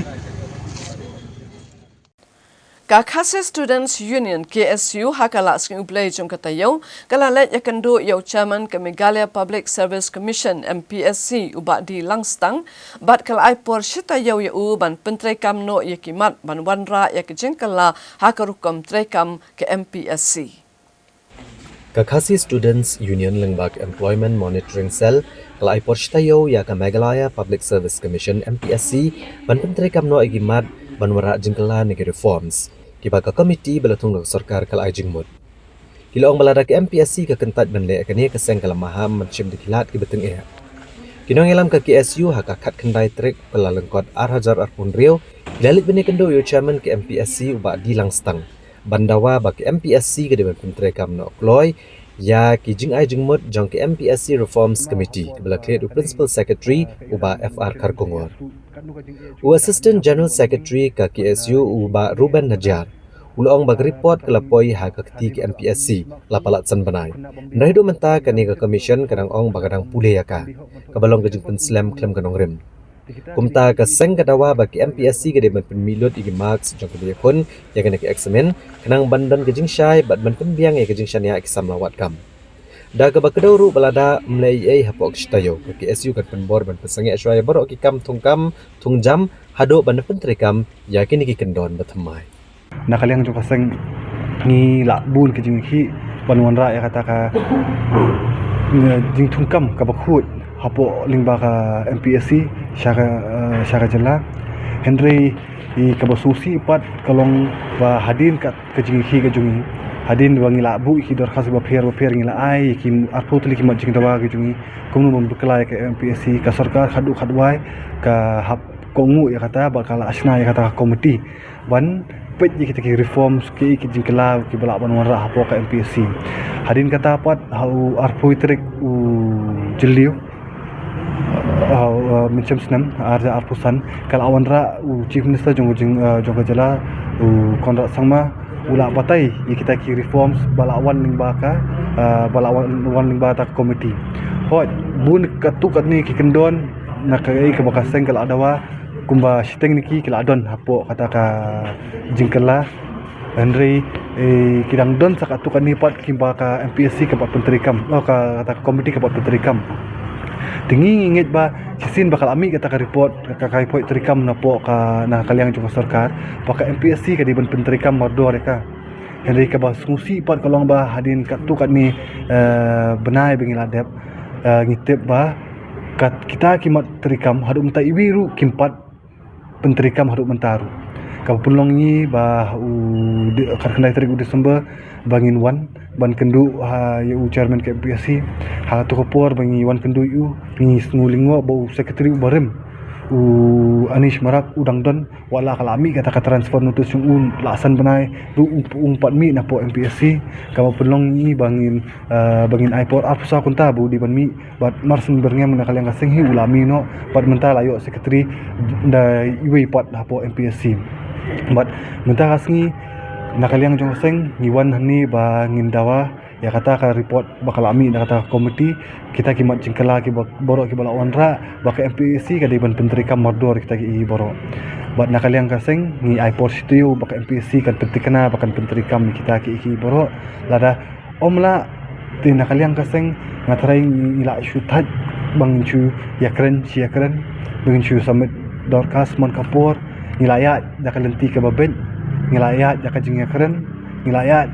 Kakase Students Union KSU hakala sking uplay jong katayo kalalet yakando yo chairman ke Meghalaya Public Service Commission MPSC uba di Langstang bat kalai por shitayo yo ban pentrekam no yakimat ban wanra yakjengkala hakarukam trekam ke MPSC. Kakase Students Union lengbak Employment Monitoring Cell kalai por shitayo ya ke Meghalaya Public Service Commission MPSC ban pentrekam no yakimat ban wanra jengkala negi reforms. Kibaka komiti belatung ng sarkar kalay jingmod. Kilaong balada ke MPSC kakentat benle kaniya kaseng kalamaham mencim dikilat kibetung iha. Kinong ilam ke KSU hakakat kendai trik pelalengkot Arhajar Arpun Rio ilalit bene kendo yo chairman ke MPSC uba di Langstang. Bandawa bagi MPSC kedepan pentrekam no kloy ya ki jing ai jingmod jong ke MPSC Reforms Committee kebela kledu Principal Secretary uba FR Karkongor. Assistant General Secretary ke KSU uba Ruben Najar ulang bag report kelapoi ha kakti ke MPSC lapalat san banai naido menta kani ke commission kadang ong bagadang pule yaka kabalong ke jingpen slam klem kanong rim kumta ke seng kadawa bagi MPSC ke deban penmilut igi marks jong ke kon ya kena ke examen kanang bandan ke jingshai bat ban pembiang ya ke jingshan ya exam lawat kam da ke bakaduru balada mlai ai hapok shtayo ke KSU kan penbor ban pesangi aswaya barok ki kam tungjam hado ban pentrekam ya kini ki kendon batamai nak kalian juga seng ni lakbun ke jing hi panwan ra ya kata ka jing tungkam ka bakhut hapo lingba ka MPSC syara jela Henry i ka basusi pat kalong ba hadin ka jing hi ka jung hadin wangi lakbu ki dor khas ba pher ngila ai ki arpo tli ki majing dawa ki jungi kumnu mom beklai ka MPSC ka sarkar khadwai ka hap kongu ya kata bakal asna ya kata komiti ban pet kita ki reforms ki jingkala ki balak ban warah hapo ka MPSC hadin kata pat hau arpo trik jeliu macam senam arja arpusan kal awan ra chief minister jong jela konrak sangma ula batai kita ki reforms balawan lingbaka balawan lingbata komiti hot bun katuk ni ki kendon nak kai ke bakaseng kal adawa kumba shiteng niki kila adon hapo kata ka jingkala Henry kidang don sakatuk ni pat kimba ka MPSC ke pat penterikam ka kata komiti ke pat penterikam tinggi inget ba sisin bakal ami kata ka report terikam na po ka na kaliang jung sarkar paka MPSC ka di ban penterikam mardo reka Henry ka ba sungsi pat kalong ba hadin katuk ni benai bengiladep ngitip ba kita kimat terikam hadu menta ibiru kimpat penterikam hadu mentaru kau pulong ni bah kar kendai tarik Desember bangin wan ban kendu ya chairman ke MPSC ha to kopor bangi wan kendu yu ni ngulingwa bau secretary barem Anish Marak udang don wala kalami kata transfer notice yung lasan benai umpat mi na po MPSC kau pulong ni bangin aipor apsa kunta bu di ban mi bat marsen berngem na kaliang kaseng hi ulami no pat mental ayo secretary da iwi pat hapo MPSC bat mental kasngi na kaliang jong seng ngiwan hani ba ngindawa ya kata ka report bakal ami na kata komiti kita kimat jingkala ki borok ki bala onra baka MPC ka diban penteri kam mordor kita ki borok bat nakaliang kaseng ni aipor situ baka MPC kan pentikana baka penteri kam kita ki borok lada omla tin nakaliang kaseng ngatrai ila syutat bang chu yakren bang chu samit dorkas mon kapor nilayat dakalenti ka babet nilayat jakajing yakren nilayat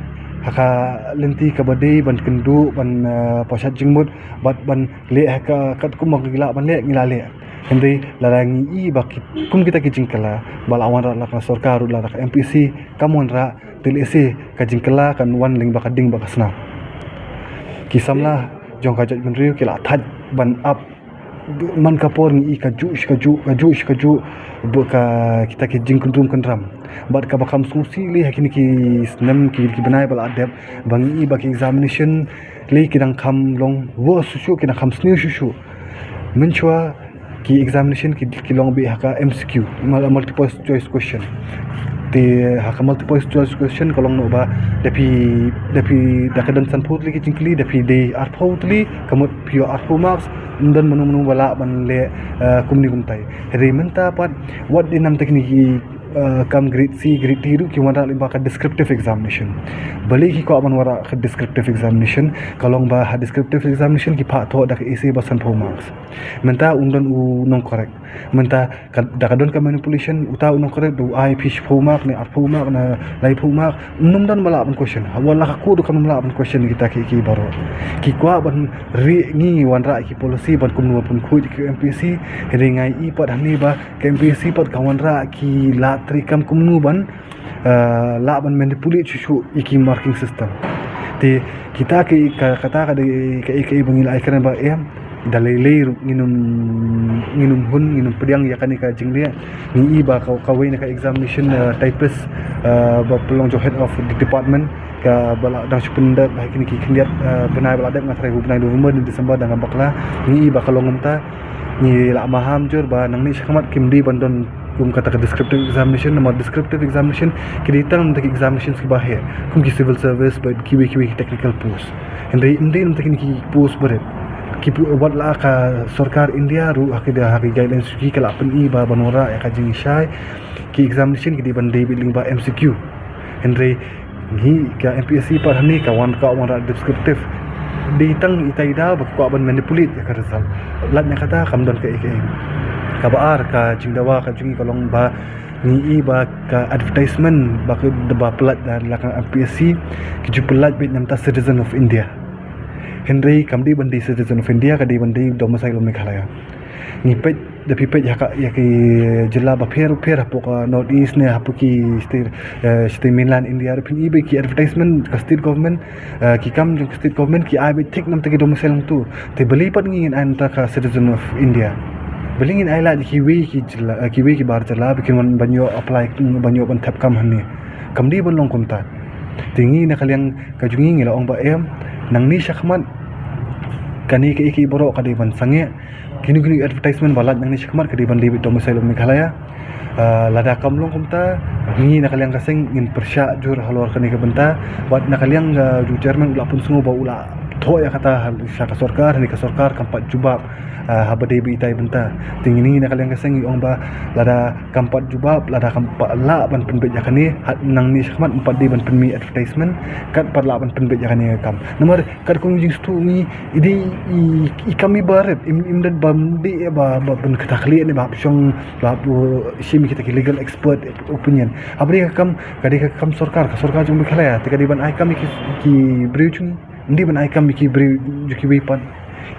haka lenti ka badai ban kendu ban posat jingmut ban le haka kat kumang gila ban le ngilale hendai larangi I baki kum kita ki jingkala balawan ra la sarkar la MPC kamon ra tilisi ka jingkala kan wan ling bakading bakasna kisamla jong ka jat menriu kila that ban up man kapor ni kaju buka kita ki jingkundrum kandram bat ka bakam susi li hakini ki snam ki banai bal adab bangi baki examination li kidang kham long wo susu kidang kham sniu susu menchua ki examination ki long bi haka MCQ multiple choice question te haka multiple choice question kolong no ba dapi dakadan san putli ki jingkli dapi de arputli kamut pure arpu marks dan menu bala ban le kumni kumtai rementa pat what dinam tekniki kam grade C grade D ru ki wara limba ka descriptive examination bali ki ko aman wara ka descriptive examination kalong ba ha descriptive examination ki pha tho dak AC basan pho marks menta undan u non correct menta dakadon ka manipulation uta non correct do I fish pho mark ni pho mark na lai pho mark num dan bala ban question wala ka ku do kam bala ban question kita ki baro ki kwa ban ri ngi wan ra ki policy ban kum nu pun khu ki MPC ringai I pat hani ba ki MPC pat kawan ra ki la trikam kumnu ban la ban manipulate chuchu iki marking system te kita ke kata ka de ke bangil ai kana ba em dalai nginum pediang ya kani ka jinglia ni ba ka wei na ka examination typist ba pelong jo head of the department ka bala dang supenda ba kini ki kendiat benai bala dak ngatrai benai November di Desember dengan bakla ni ba kalongum ta ni la maham jur ba nang ni sakamat kimdi bandon kum kata ka descriptive examination nama descriptive examination kita nam tak examinations ki bahir kum ki civil service but kiwi technical post indi nam tak ki post berat ki wat la ka sarkar India ru hakida guidelines ki kala pen I ba banora ya ka jing shai ki examination ki di bandai biling ba MCQ hendrai ni ka MPSC par hani ka wan ra descriptive di tang itaida ba ko ban manipulate ya ka result lat nya kata kam don ka kabar ka jingdawa ka jungi kolong ba ni ba ka advertisement ba ke ba pelat dan lakang MPSC ki ju pelat bit namta citizen of India Henry kamdi bandi citizen of India ka di bandi domicile Meghalaya ni pet the people ya ki jilla ba pher hapo north east ne hapo ki state mainland India pin ibe ki advertisement ka state government ki kam jung state government ki ai bit thik nam ta ki domicile tu te beli pat ngin an ta ka citizen of India belingin aila di kiwi ki bar jala bikin man banyo apply banyo ban tap kam hanni kamdi ban long kunta tingi na kaliang kajungi ngila ong ba em nang ni syakmat kani ke iki borok kadi ban sange kini advertisement balat nang ni syakmat kadi ban libit domicile Meghalaya lada kam long kunta ngi na kaliang kaseng ngin persya jur halor kani ke benta wat na kaliang ju chairman ula pun sungu ba ula tho ya kata syaka sarkar ni ka sarkar kampat jubab habade bi tai benta tingini na kaliang kaseng ong ba lada kampat jubab lada kampat la ban penbet yakani nang ni syakmat empat di ban penmi advertisement kat par la ban penbet yakani kam nomor kat kong jing stu ni idi kami baret imdan bamdi ba ban katakli ni ba syong ba shimi kita legal expert opinion abri kam kadi kam sarkar jung Meghalaya tikadi ban ai kam ki briu chung ndi ban ai kam ki briu juki wipan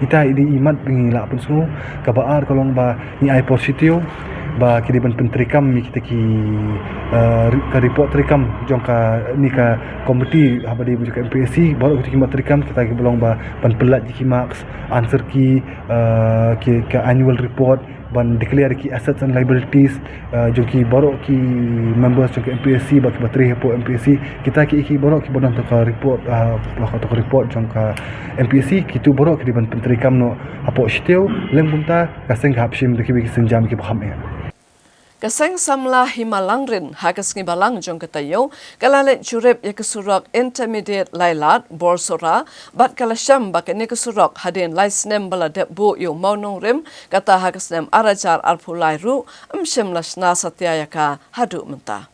ita idi imat bingi la pun semua kabar kolong ba ni ai positif ba kidi ban pentrikam mi kita ki ka report trikam jong ka ni ka komiti habadi bujuk MPSC baru kita ki trikam kita ki belong ba ban pelat ki marks answer ki ka annual report ban declare ki assets and liabilities jong ki baru ki members jong ki MPSC ba ki bateri hapo MPSC kita ki baru ki bodon to ka report to report jong ka MPSC ki tu baru ki ban pentrikam no hapo shiteu leng bunta kaseng hapshim de ki senjam ki baham ya Kaseng samla himalangrin hagas ngibalang jong katayo kalalet jurep ya kesurok intermediate lailat borsora bat kalasham bakane kesurok hadin laisnem baladep bu yo maunong rim kata hagasnem arajar arpulai ru amshem lashna satyayaka hadu mentah.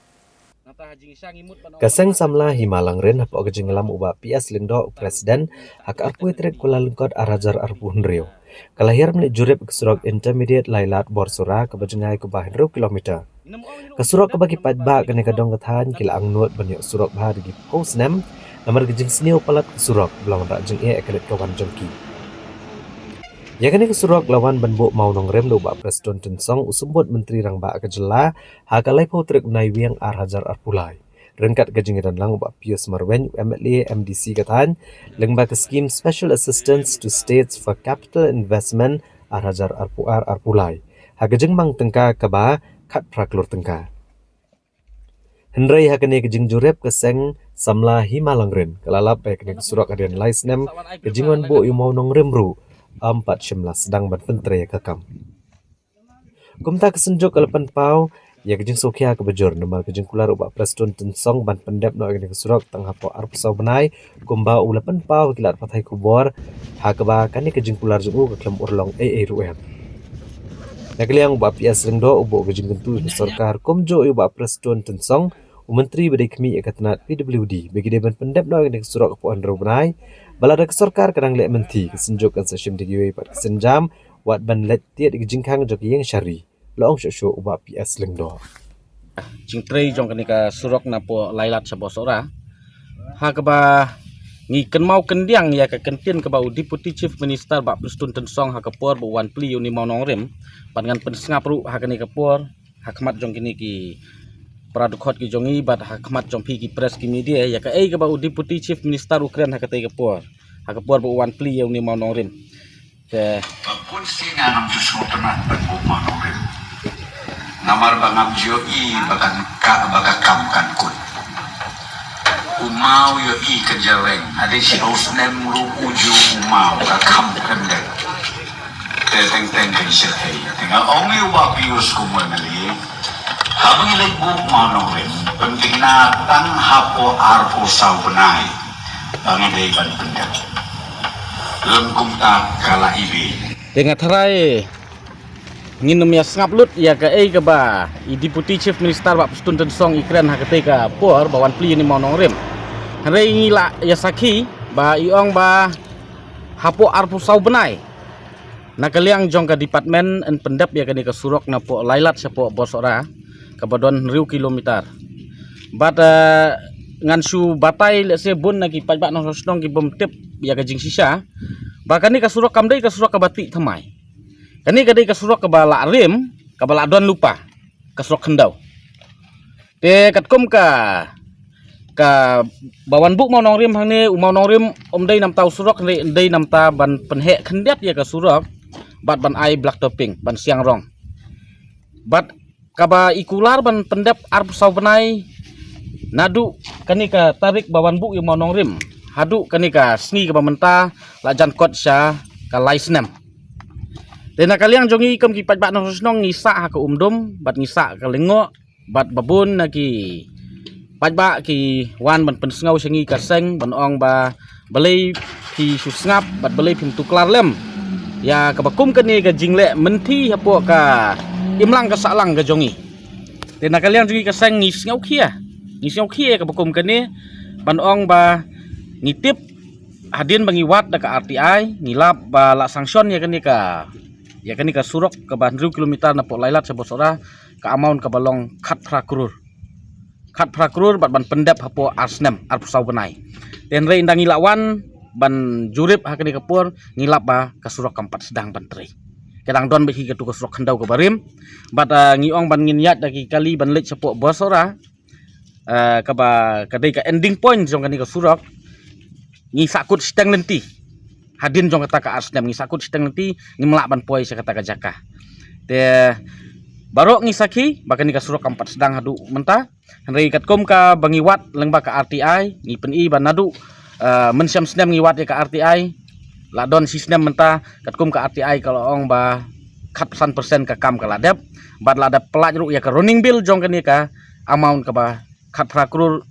Kaseng samla himalangrin hapo kejenglam uba pias lindo presiden hak arpui trek kula lengkot arajar arpun rio. Kalahir menit jurep kesurok intermediate lailat borsora kebajengai ke bahan 2 kilometer. Kesurok kebagi padba kene kadong kethan kila angnut banyak surok bahar di posnem namar kejeng seniau palat kesurok belang rak jeng ekalit kawan jengki. Ya kene kesurok lawan banbuk mau nongrem do ba presiden tensong usumbut menteri rang ba kejela hakalai po trek unai wiang arajar arpulai. Rengkat kejengiran lang ubak Pius Marwen MLA MDC katahan lengba ke skim Special Assistance to States for Capital Investment arajar arpulai. Hagejeng mang tengka kaba kat praklur tengka. Hendrai hakane kejeng jurep keseng samla himalangren kelalap baik kene kesurak adian laisnem kejingan bo yumau nongremru 4 sedang ban pentre kekam. Kumta kesenjuk kelepan pau ya kejeng sokia ke bejor nama kejeng kular ubak presiden tensong ban pendep no kene kesurok tengah po arpsau benai kumba ulapan pau kilat patai kubor hakaba kane kejeng kular jungu ke klem urlong ruem. Nakliang ubak pias lengdo ubak kejeng tentu sorkar komjo ubak presiden tensong menteri badai kemi ekatanat PWD bagi deban pendep no kene kesurok po andro benai balada kesorkar kadang lek menti kesenjuk kan sasyim digiwe pat kesenjam wat ban let tiat kejeng kang joki yang syari laong syosyo ubah PS lengdo. Jingtrei jong kenika surok na po lailat sa bosora. Hakaba ngi kenmau kendiang ya ke kentin ke bau Deputy Chief Minister ba Presiden Tensong hakapor bu wan pli uni mau nongrem pangan pensengap ru hakani kapor hakmat jong kini ki pradukot ki jongi bat hakmat jong pi ki press ki media ya ke bau Deputy Chief Minister Ukraine hakate kapor bu wan pli uni mau nongrem. Ke kun singa nam susutan bu mau nongrem. Namar bangam jo I bagan ka bagakam kan kun umau yo I kejaleng ade si osnem ru uju umau kakam kan dek teng teng ke sirhei tinga ongi wa pius kumali habang ilay bu mau nongren penting na tang hapo arpo sau benai bangide ban pendek lengkum ta kala ibi dengan terai nginum ya ngaplut ya ke ba I Deputy Chief Minister ba Presiden Tensong Ukraine hakate ka por bawan pli ni mau nongrem hari ngila ya saki ba iong ba hapo arpu sau benai nakaliang jong ka department en pendap ya kani ka surok na po lailat sa po bosora ka badon riu kilometer bat ngansu batai le se bun nagi pajbak nong rosnong ki bom tip ya ka jing sisa ba kani ka surok kamdai ka surok ka bati thamai kani kadai kesurok ke bala rim ke bala don lupa kesurok kendau te katkom ka bawan buk mau nongrim hang ni mau nongrim dai nam tau surok dai nam ta ban penhek kendiat ya ke surok bat ban ai black topping ban siang rong bat kaba ikular ban pendep arp sau benai nadu kani ka tarik bawan buk mau nongrim hadu kani ka sngi ke bamenta la jan kot sya ka laisnem. Dan kaliang jongi ikom ki pajbak nong rusnong ngisa ha ke umdum bat ngisa ke lengo bat babun nagi pajbak ki wan ban pensengau sengi kaseng ban ong ba belai ki susngap bat belai pim tuklar lem ya ke bakum ke ni ke jingle menti hapo ka imlang ke salang ke jongi dan kaliang jongi kaseng ngisngau kia ke bakum ke ni ban ong ba ngitip hadin bangiwat da ka RTI ngilap ba la sanction ya kani ka surok ke bahan 2 kilometer na po lailat sa bosora ka amount ka balong kat prakurur bat ban pendep hapo arsnem arpusau benai den re indang ilawan ban jurip hakani kapur ngilap ba ka surok kampat sedang ban tre kadang don beki ke tu ka surok kendau ke barim bat ngiong ban nginyat dagi kali ban lech sa po bosora ka ba kadai ka ending point jong kani ka surok ngi sakut sedang lenti hadin jong kata ka arsnem ngi sakut sedang nanti ngi melak ban poi sa kata ka jaka te barok ngi saki bakan ni ka surok kampat sedang hadu menta henry katkom ka bangiwat lengba ka RTI ngi peni ban nadu mensyam snem ngiwat ya ka RTI la don sisnem menta katkom ka RTI kalau ong ba khat pesan persen ka kam ka ladap bat ladap pelaj ru ya ka running bill jong ka ni ka amount ka ba khat prakrul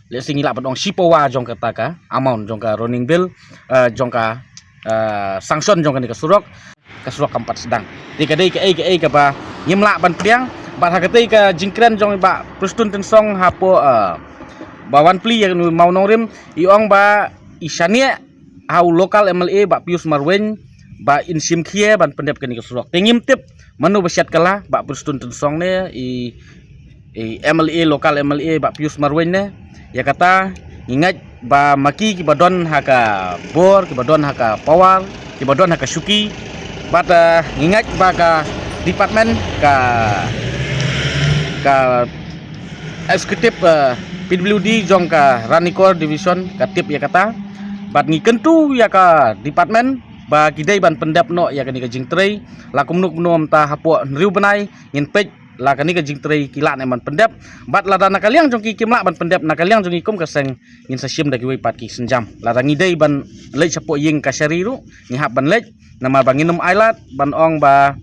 le singi la badong sipowa jong kata ka amount jong ka running bill jong ka sanction jong ka ni ka surok kampat sedang tika dei ka ba nyemla ban priang bat hakatei ka jingkren jong ba prustun tensong hapo bawan pli yang mau nongrim iong ba isania au lokal MLA ba Pius Marwen ba insim khie ban pendep ka ni ka surok tingim tip manu besiat kala ba prustun tensong ne MLA lokal MLA ba Pius Marwen ne ya kata ingat ba maki ki badon haka bor ki badon haka pawar ki badon haka suki bat ingat ba ka department ka eksekutif PWD jong ka Ranikor division ka tip ya kata bat ngi kentu ya ka department ba kidai ban pendap no ya ka ni ka jingtrei lakum nuk nom ta hapo nriu banai ngin pej la kani ka jingtrei kilat man pendap bat la dana kaliang jong ki kimla ban pendap na kaliang jong ikum ka seng ngin sa sim dagi wei pat ki senjam la rangi dei ban lej sapo ying ka syariru ni hap ban lej nama banginum ailat ban ong ba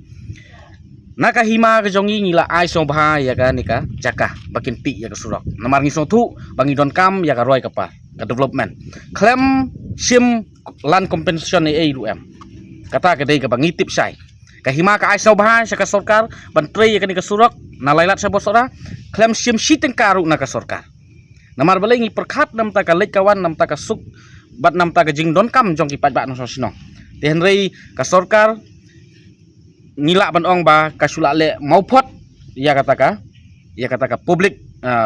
naka hima ka jongi ngila ai so bha ya ka nika jaka bakin ti ya ka surok namar ngi so thu bangi don kam ya ka roi ka pa ka development claim sim land compensation ai ru em kata ka dei ka bangi tip sai kahima ka aisaw bahay sa kasorkar bantray ya kani kasurok nalaylat sa bosora klem sim siteng karu na kasorkar namar balay ngi perkhat nam ta ka lek kawan nam ta ka suk bat nam ta ka jing don kam jong ki pajba no sino tenrei kasorkar ngila ban ong ba kasula le maupot ya kata ka public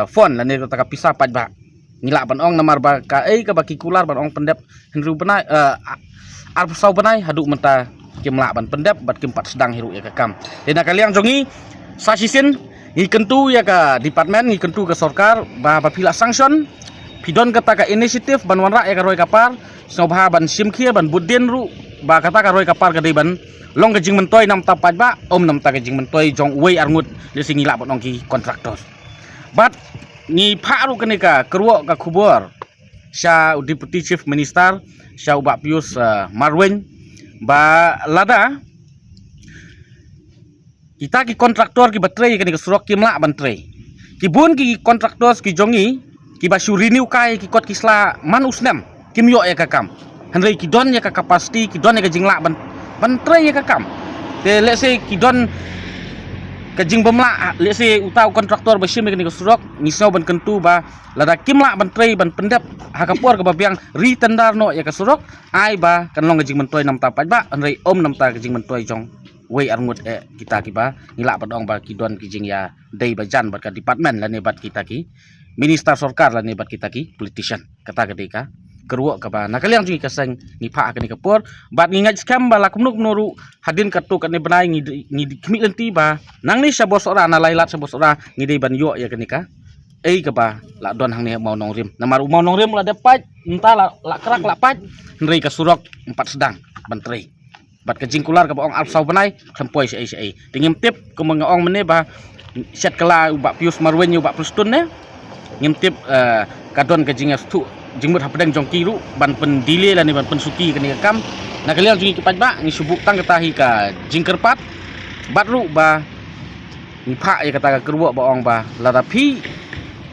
fund lani kata ka pisa pajba ngila ban ong namar ba ka ka bakikular ban ong pendep henru benai arpsau benai haduk menta kimla ban pendap bat kimpat sedang hiru ya kakam dena kaliang jongi sasisin ngi kentu ya ka department ngi kentu ka sorkar ba pila sanction pidon kata ka inisiatif ban wanra ya ka roi kapar snobha ban simkhia ban budin ru ba kata ka roi kapar ka dei ban long ka jing mentoy nam ta pajba nam ta ka jing mentoy jong wei arngut le singi la ban ki kontraktor bat ngi pharu kani ka kerwo ka khubor sha deputy chief minister sha uba Pius Marwen ba lada kita ki kontraktor ki batrei ki surok ki mla bantrei ki bun ki kontraktor ki jongi ki ba suriniu kai ki kot kisla man usnem kim yo ya kakam henrei ki don ya ka capacity ki don ya ka jingla bantrei ya kakam te let's say ki don ka jing bemla let's say utau kontraktor ba sim ki surok nisau ban kentu ba lada kimla bantrei ban pendap hakapor ka babiang ritendar no ya ka surok ai ba kan long jing mentoy nam ta pajba anrei nam ta jing mentoy jong wei arngut kita ki ba ngila badong ba ki don ki jing ya dei ba jan bat ka department la ne bat kita ki minister sorkar la ne bat kita ki politician kata ka dei ka kerwo ka ba nakaliang jing ka seng ni pha ka ni kapor bat ngingat scam ba la kumnuk noru hadin ka tu ka ne benai ngi kmi lenti ba nang ni sa bos ora na lailat sa bos ora ngi dei ban yo ya ka ni ka ka ba la don hang ne mau nongrim namar mau nongrim la dapat entah la kerak la paj nrei ka surok empat sedang bantrei bat ka jingkular ka ba ong alsau banai kempoi sei tingim tip ko mga ong mene ba set kala uba Pius Marwen uba prustun ne ngim tip kadon ka jingas tu jingmut hapdang jong kiru ban pen dile la ni ban pen suki ka ni kam na kalian jingi ki pajba ngi subuk tang katahi ka jingkerpat batru ba ni pha ya kata ka kerwo ba ong ba la tapi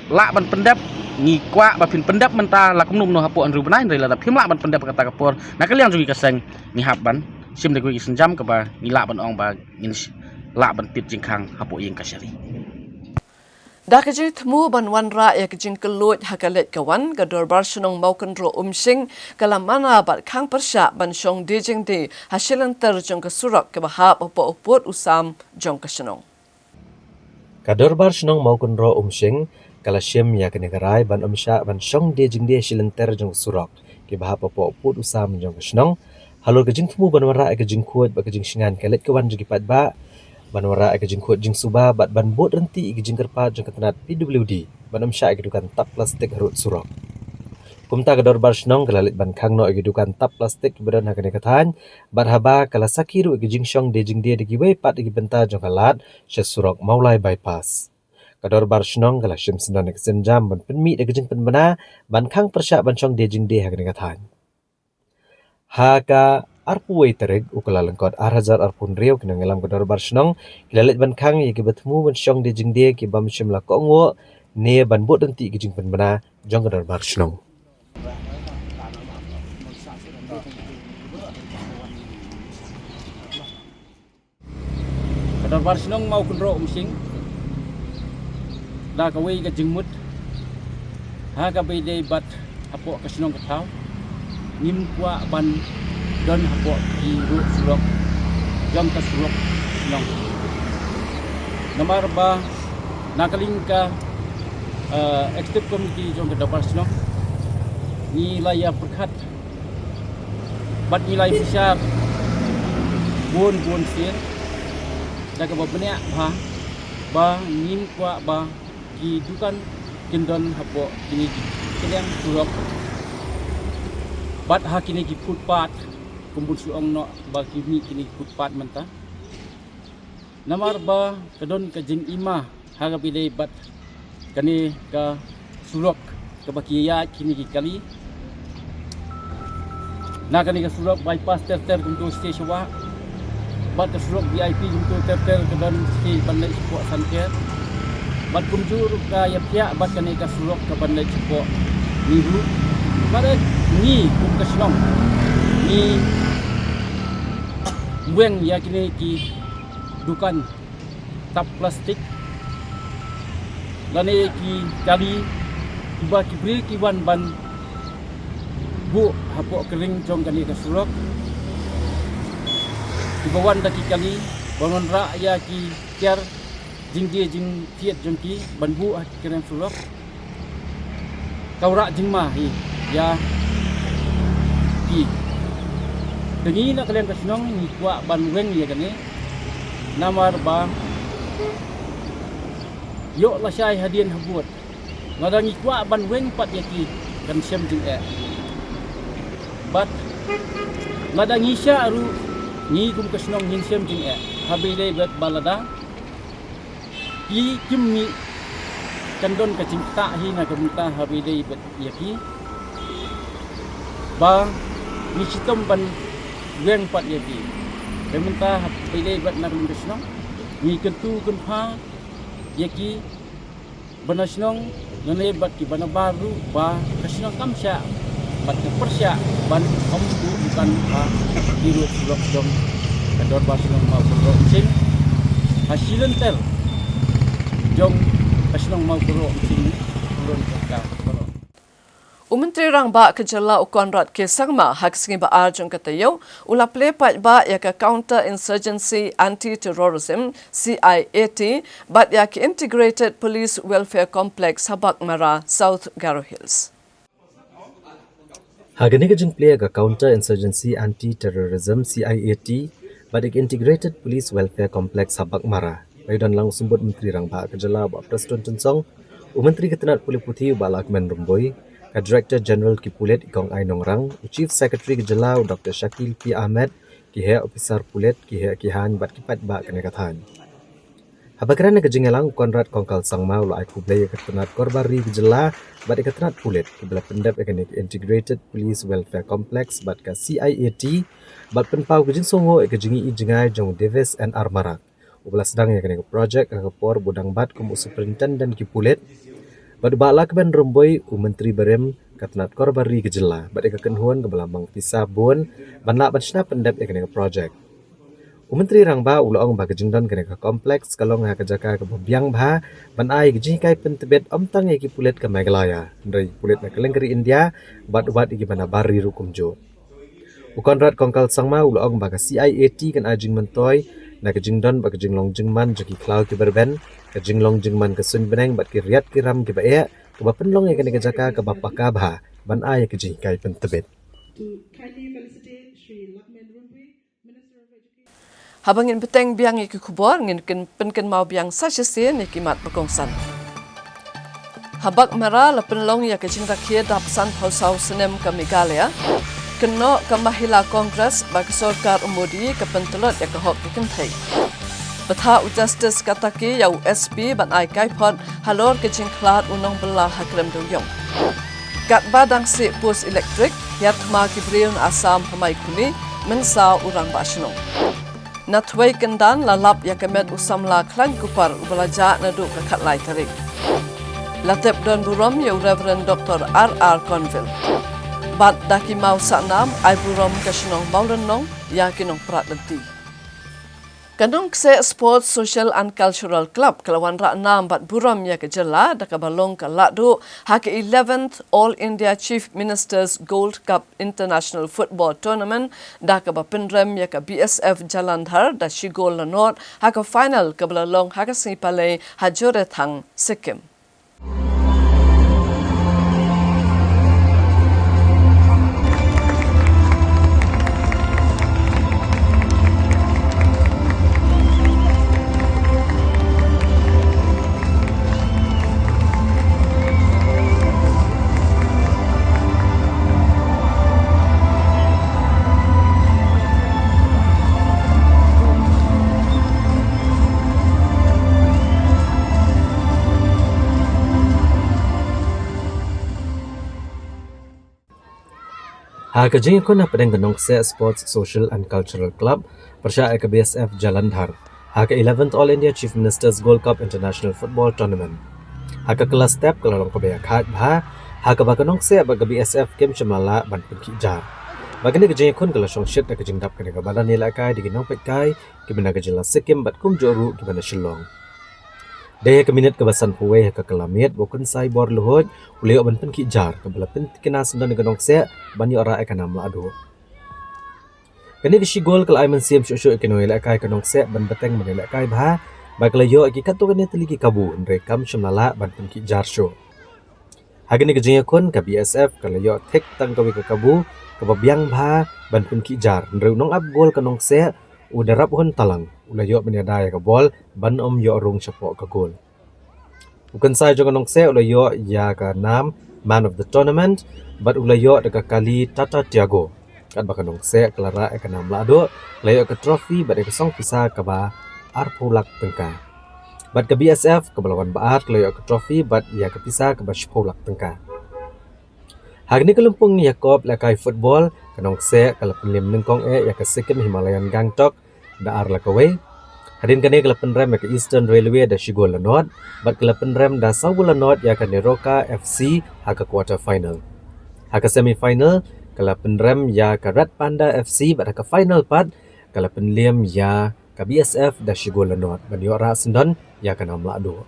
la ban pendap ngi kwa ba pin pendap menta la kumnum no hapo anru benai la tapi la ban pendap kata kapor na kalian jungi kaseng ni hap ban sim de gi senjam ka ba ni la ban ong ba ngin la ban pit jingkhang hapo yeng kasyari Dakaji temu ban wanra ya kejing kelut hakalet kawan ka dorbar sunong maukan ro umsing kalamana bat khang persya ban syong dijing di hasilan terjong ke surak ke bahap opo opot usam jong ke sunong. Ka dorbar sunong maukan ro umsing kala syem ya ke negarai ban umsya ban syong dijing di hasilan terjong surak ke bahap opo opot usam jong ke sunong halur kejing temu ban wanra ya kejing kuat ba kejing singan kalet kawan jugi patba banwara ke jingkut jing suba bat ban bot renti ke jingkerpa jing ketenat PWD banam sya ke dukan tap plastik harut surok kumta ke dorbar snong kalalit ban khangno ke dukan tap plastik badan hakane kathan bat haba kala sakiru ke jingshong de jing de gi wei pat gi benta jong kalat sya surok maulai bypass ke dorbar snong kala shim senan ke senjam ban penmi de jing penbana ban khang persya ban shong de jing de hakane kathan ha ka arpuai tereg ukala lengkot arhajar arpun riau kena ngelam kedor barsnong kilalet ban khang ye ki bertemu ban syong de jing de ki bam shim la kongo ne ban bot denti ki jing bana jong kedor barsnong. Kedor barsnong mau kunro umsing da kawai ka jingmut ha ka bede bat hapo ka sinong katau nim kwa ban don hapo ki ru surok jam ka surok sinong nomor ba nakaling ka executive committee jong kedor barsnong nilai ya perkat bat nilai besar bun sien da ka babnya ba nim kwa ba ki dukan kindon hapo kini kiliang surok bat ha kini ki footpath kumbul suong no ba kini footpath manta namar ba kadon ka jing ima ha ga bidai bat kani ka surok ka bakiya kini ki kali na kani ka surok bypass ter kumtu station wa bat ka surok VIP kumtu ter kadon si bandai support sanker bat kumjur ka yapya bat kani ka surok ka bandai cipo niru pada ni kum ka slong ni bueng ya kini ki dukan tap plastik lani ki kali tiba ki bri ki ban bu hapo kering jong kani ka surok tiba wan da ki kali bangun ra ya ki kiar jing dia jing tiet jong ki banbu keren surok kau rak jing ma hi ya ki dengi nak kalian kesenong ni kuat ban weng ya kani namar ba yo la syai hadian habut ngadang kuat ban weng pat ya ki kan syam jing bat ngadang isya ru ni kum kesenong nin syam jing habile bet balada ki kimi kandon ka cinta hi na kamta habide bet yaki ba ni sitom ban weng pat yaki kamta habide bet na kamta ni kentu kunha yaki banasnong ngane bat ki bana baru ba kasnong kamsya bat ke persya ban ombu bukan ha diru blok dom kador basnong ma bro sing hasilan tel jong kasnong mau bro sing ulun ka Umentri rang ba kejala ukon rat ke sangma hak singi ba arjong katayo ula play pat ba ya ka counter insurgency anti terrorism CIAT bat ya ki integrated police welfare complex Habak Mara South Garo Hills. Hagani ka jing play ka counter insurgency anti terrorism CIAT bat ya integrated police welfare complex Habak Mara Bayan lang sumber menteri rang ba kejala ba Presiden Tensong Umentri ketenat puli putih ba Lakman Rumboy ka Director General ki Pulet Ikong Ai Nongrang, Chief Secretary Kejelau Dr. Shakil P. Ahmed, ki Hea Officer Pulet ki Hea Kihan bat kipat ba kenekatan. Habakaran ke jengelang Konrad Kongkal Sangmau la aku blay ketenat korbari Kejela bat ketenat Pulet ki bela pendep ekonik Integrated Police Welfare Complex bat ka CIAT bat penpau kejing songo kejengi jengai jong Davis and Armarak. Ubala sedang ya kenek projek ke por budang bat kum superintendent ki Pulet. Badu balak ben Rumboy Menteri Berem ketenat korbari Kejela bat kekenhuan ke belambang pisah bon ban la bat sna pendep kenek projek. Menteri rang ba ulong ba kejingdon kenek kompleks kalong ha kejaka ke biang ba ban ai kejing kai pentebet omtang ki Pulet ke Meghalaya dari Pulet na kelengkeri India bat iki bana bari rukumjo. Ukonrad Kongkal Sangma ulong ba ka CIAT kan ajing mentoy na kejingdon ba kejinglong jingman jeki klau ki berben kejinglong jingman ke sun beneng bat ki riat kiram ki bae ke ba penlong ya kenek kejaka ke bapa kabha ban ai kejing kai pentebet. Habangin beteng biang iki kubor ngin penken mau biang sasese ni kimat berkongsan. Habak Mara la penlong ya kejing rakhia dapsan hausau senem ke Meghalaya keno ke Mahila Kongres bagi Sarkar Modi ke pentelot ya ke hok kentai. Betha Justice kataki ya USP ban ai kai pot halor kejing klat unong belah hakrem doyong. Kat badang si pus elektrik yat ma kibriun Asam pamai kuni mensa urang ba shnong. Na tway kendan lalap ya kemet usamla klan kupar ubalaja na du kakat lai tarik. Latep don burom ya Reverend Dr. R.R. Conville. Bat daki mau saknam ai burom kashnong maulenong ya kinong prat lenti. Kanong kse Sports Social and Cultural Club kalawan ra nam bat burom ya kejela dakabalong kaladu hak 11th All India Chief Ministers Gold Cup International Football Tournament dakaba pinrem ya ka BSF Jalandhar da Shigol Lanor hak final kabalong hak sipale hajore thang Sikkim. Kajing ko na pedang ganong se Sports Social and Cultural Club persya ke BSF Jalandhar. Ke 11th All India Chief Ministers Gold Cup International Football Tournament. Ke kelas step kalau long kebaya khat bha ke bakanong se bag BSF kem chamala ban pun jar. Bagani kajing kun kalau song shit kajing dap kene badan ni lakai diginong pekai ke bina kajing la Sikkim bat kum joru ke bina Shillong. Daya keminat kebasan puwe ke kelamit bukan sai bor luhut uleo ban pen kijar ke belapin kena sendan ganong se banyu ara ekanam ladu. Kani ke shigol kal aiman siam shushu kenoi lakai kanong se ban beteng ban lakai bha baglayo aki katu kani teliki kabu rekam shmala ban pen kijar sho. Hagani ke jingakun ke BSF kalayo tek tang kawi ke kabu ke babyang bha ban pen kijar nreunong ab gol kanong se udarap hon talang ulayo menyadaya ke bol ban yo rung chapok ke gol. Bukan saya jangan nong se ulayo ya ke nam man of the tournament but ulayo dekat kali Tata Tiago. Kan bakan nong se kelara ke nam lado ulayo ke trofi but ke song pisah ke ba arpulak tengka. But ke BSF ke belawan baat ulayo ke trofi but ya ke pisah ke ba shpulak tengka. Hagni kelumpung Yakob lakai football kanong se kalau penlim nengkong ya ke Sikkim Himalayan Gangtok da ar lakaway. Hadin kani kelapan rem ya ke Eastern Railway da Shigol Lanot, bat kelapan rem da Sawul Lanot ya ke Neroka FC haka quarter final. Haka semi final kelapan rem ya ke Red Panda FC bat haka final part kelapan lim ya ke BSF da Shigol Lanot ban yo ra sendon ya ke nam lado.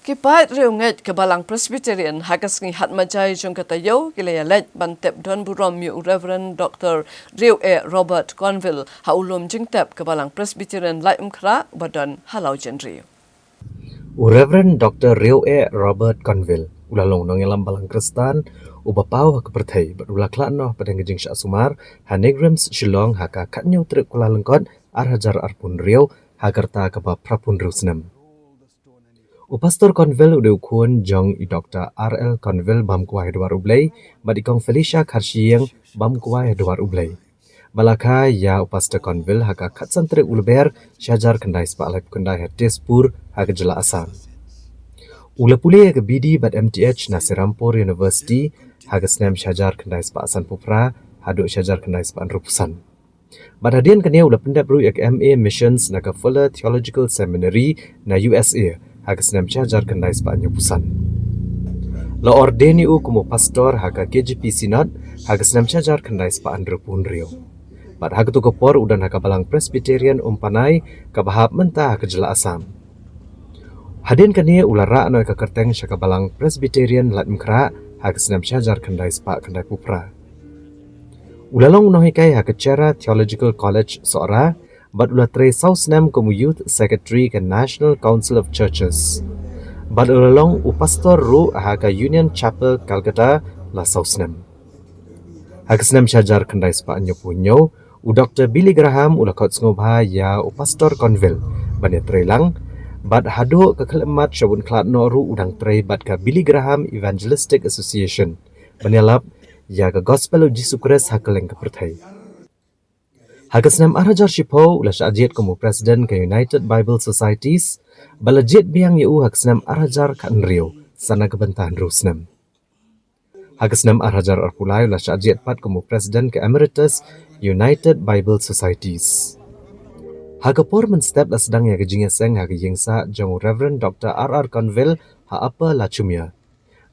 Kipat reunget ke Balang Presbyterian hagas ngi hat majai jong katayo kilaya let bantep don burom yu Reverend Dr. Riu E. Robert Conville haulum jingtep ke Balang Presbyterian lai umkra badan halau jenri. Reverend Dr. Riu E. Robert Conville ulalong nong yalam Balang Kristan ubapau hak perthai bat ulaklan noh padang gejing syak sumar hanegrims Shillong haka katnyo trip kula lengkot arhajar arpun Riu hagarta kaba prapun rusnem. Pastor Conville udah ukun jong i Dr. R.L. Conville bam kuai Edward Ublay, badikong Felicia Karshieng bam kuai Edward Ublay. Balaka ya Pastor Conville haka katsan trik ulber syajar kendai sepak alai kendai Tezpur haka jela asam. Ula pulih ke BD bad MTH Nasirampur University haka senam syajar kendai sepak asan pupra haduk syajar kendai sepak rupusan. Badadian kenia ula pendap ru yak MA Missions naka Fuller Theological Seminary na USA. Haka senam syajar kendai sepanjang pusan. La ordeni u kumu pastor haka KGP Sinod haka senam syajar kendai sepan repun Rio. Bat haka tu kepor udan haka Balang Presbyterian umpanai kabahap mentah haka jela asam. Hadin kani ulara no haka kerteng syaka Balang Presbyterian lat mkra haka senam syajar kendai sepak kendai pupra. Ulalong no hikai haka cara Theological College seora bat ulah tre Sausnam kumu Youth Secretary ke National Council of Churches. Bat ulalong upastor ru haka Union Chapel Calcutta la Sausnam. Haka senam syajar kendai sepak anyo punyo u Dr. Billy Graham ula kot ngobha ya u Pastor Conville bani trelang bat hado ke kelemat syabun klat noru udang tre bat ka Billy Graham Evangelistic Association bani lap ya ke Gospel of Jesus Christ hakeleng ke perthai Hagasnam arajar shipo ula syajiat kamu Presiden ke United Bible Societies balajit biang yu hagasnam arajar ka Nrio sana kebentahan rusnam Hagasnam arajar arpulai ula syajiat pat kamu Presiden ke Emeritus United Bible Societies Hagapur menstep la sedang ya kejingnya seng haga yengsa jong Reverend Dr. R.R. Conville ha apa la cumia.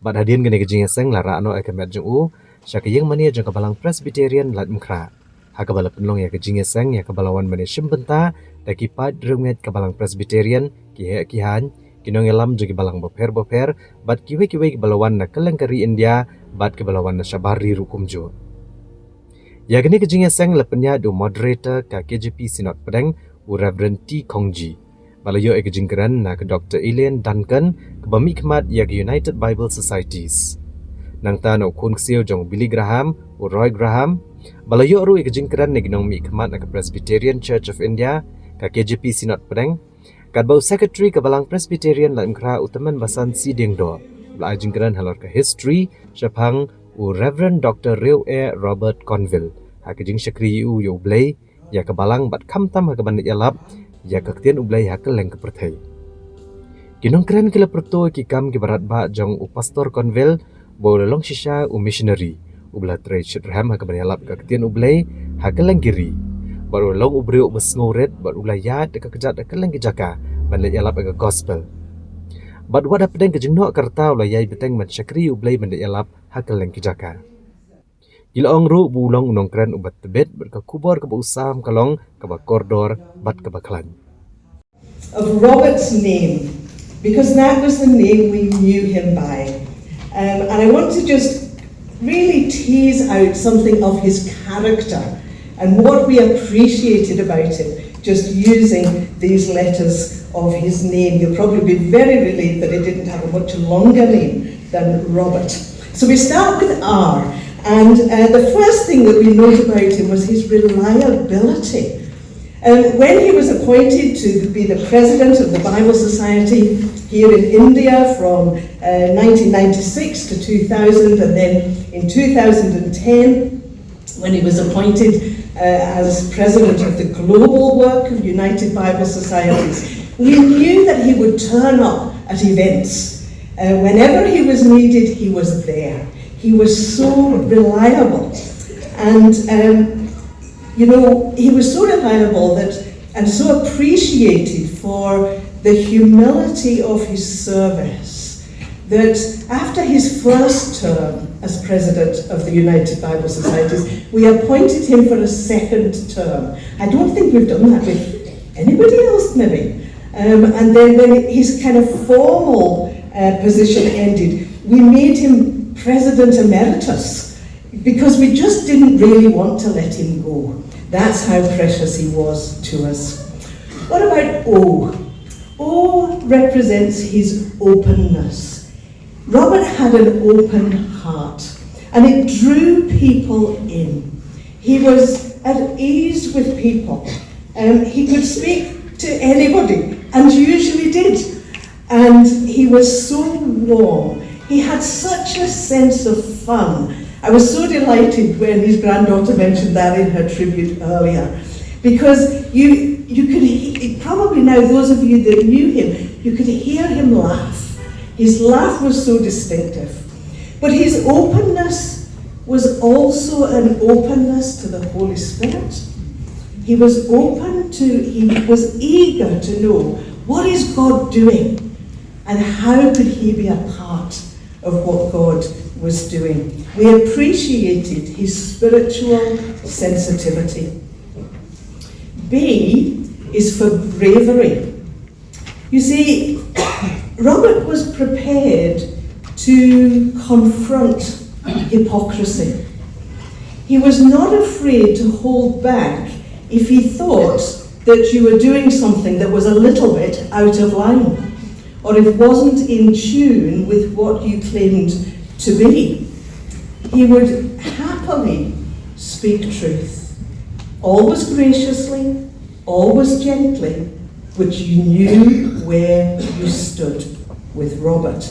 Bad hadian gene kejingnya seng la rano akamet jong u syaka yeng mania jong kabalang Presbyterian lat mkra. Haga bala penlong ya kejingnya seng ya kabalawan mani shimbenta daki pat runget kabalang Presbyterian kihe kihan kinong elam jogi balang boper bad kiwe kabalawan na kelengkari India bad kabalawan na syabari rukumjo. Ya gene kejingnya seng lepenya do moderator ka KJP Sinod Pedang Reverend T. Kongji. Balayo e kejingkeran na ke Dr. Elaine Duncan ke bami kemat ya ke United Bible Societies. Nang ta no kun ksio jong Billy Graham u Roy Graham. Balayo ru e kejingkeran na ginong mi kemat na ke Presbyterian Church of India ka KJP Sinod Pedang. Kad bau secretary ke balang Presbyterian la imkra utaman basan si dingdo. Bala jingkeran halor ke history syapang u Reverend Dr. Reo E. Robert Conville. Ha kejing syakri u yo blay ya kebalang bat kamtam ha kebanit yalap ya kektian ublai ha keleng kepertai kinong keren kila perto ki kam ki barat ba jong u Pastor Conville bo long shisha u missionary ubla tre chitram ha kebanit yalap kektian ublai ha keleng kiri baru long ubri u besngoret bat ublai ya de kejat de keleng kijaka banit yalap ke gospel bat wada pedeng kejengno kerta ublai yai beteng man syakri ublai banit yalap ha keleng kijaka Ilaong ru bulong unong keren ubat tebet berkakubor ke usam kalong ke kordor bat ke baklan. Of Robert's name, because that was the name we knew him by. And I want to just really tease out something of his character and what we appreciated about him, just using these letters of his name. You'll probably be very relieved that he didn't have a much longer name than Robert. So we start with R. And the first thing that we note about him was his reliability. When he was appointed to be the president of the Bible Society here in India from 1996 to 2000, and then in 2010, when he was appointed as president of the global work of United Bible Societies, we knew that he would turn up at events. Whenever he was needed, he was there. He was so reliable, and he was so reliable that, and so appreciated for the humility of his service, that after his first term as president of the United Bible Societies, we appointed him for a second term. I don't think we've done that with anybody else, maybe. And then when his kind of formal position ended, we made him President Emeritus, because we just didn't really want to let him go. That's how precious he was to us. What about O? O represents his openness. Robert had an open heart, and it drew people in. He was at ease with people. He could speak to anybody, and usually did. And he was so warm. He had such a sense of fun. I was so delighted when his granddaughter mentioned that in her tribute earlier, because you could probably now, those of you that knew him, you could hear him laugh. His laugh was so distinctive. But his openness was also an openness to the Holy Spirit. He was eager to know, what is God doing? And how could he be a part of what God was doing? We appreciated his spiritual sensitivity. B is for bravery. You see, Robert was prepared to confront hypocrisy. He was not afraid to hold back if he thought that you were doing something that was a little bit out of line, or if it wasn't in tune with what you claimed to be. He would happily speak truth. always graciously, always gently, which you knew where you stood with Robert.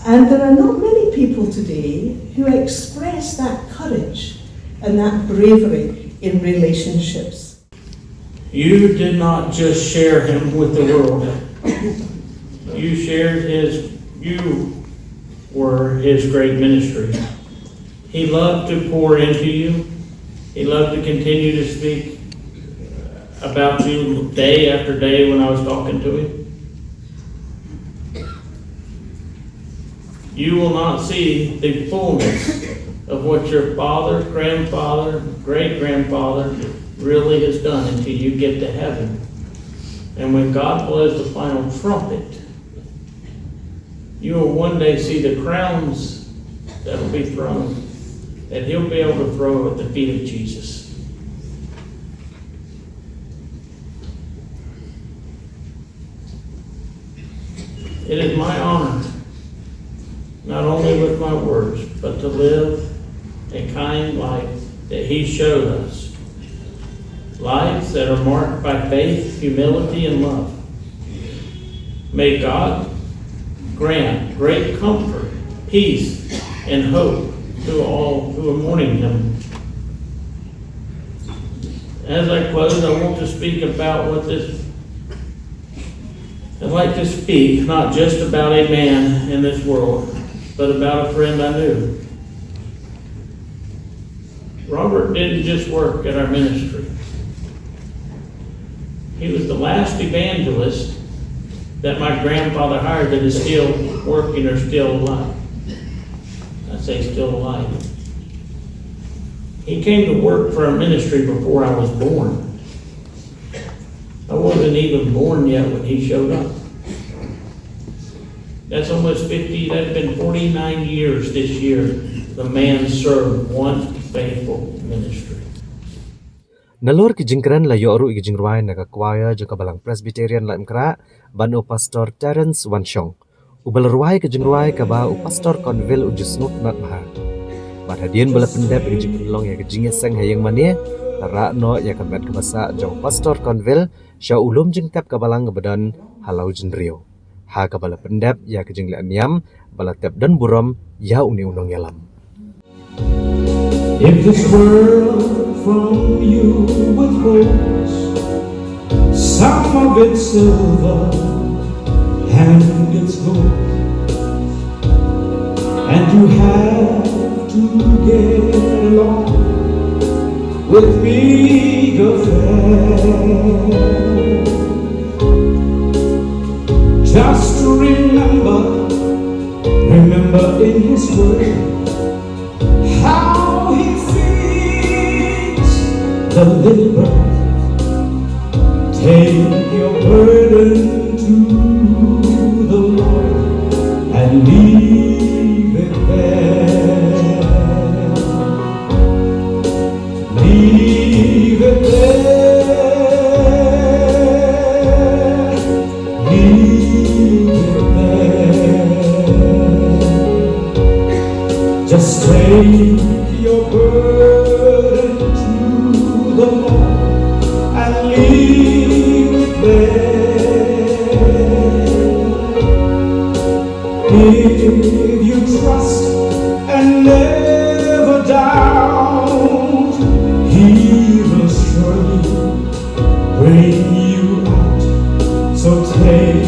And there are not many people today who express that courage and that bravery in relationships. You did not just share him with the world. You were his great ministry. He loved to pour into you. He loved to continue to speak about you day after day when I was talking to him. You will not see the fullness of what your father, grandfather, great-grandfather really has done until you get to heaven. And when God blows the final trumpet, you will one day see the crowns that will be thrown, that he'll be able to throw at the feet of Jesus. It is my honor, not only with my words, but to live a kind life that he showed us. Lives that are marked by faith, humility, and love. May God grant great comfort, peace, and hope to all who are mourning him. As I close, I want to speak about I'd like to speak not just about a man in this world, but about a friend I knew. Robert didn't just work at our ministry. He was the last evangelist that my grandfather hired that is still working or still alive. I say still alive. He came to work for our ministry before I was born. I wasn't even born yet when he showed up. That's almost 50, that's been 49 years this year. The man served one faithful ministry. Nalur kijingkran la yoru kijingruai naga choir jaka balang Presbyterian la imkra ban u pastor Terence Wanshong. Ubal ruai kijingruai kaba u pastor Conville ujusnut nat maha. Bat hadian bala pendap kijing penlong ya kijingnya sang hayang mania ra no ya kabat kebasa jong pastor Conville sya ulum jing tap kabalang kebadan halau jenrio. Ha kabala pendap ya kijing la niam bala tap dan buram ya uni unong yalam. If this world from you withholds some of its silver and its gold, and you have to get along with meager fare, just remember in his word how he feeds the little bird. Take your burden to the Lord and leave it there. Leave it there. Leave it there. Just take your burden to the Lord and leave it there. If you trust and never doubt, He will surely bring you out. So take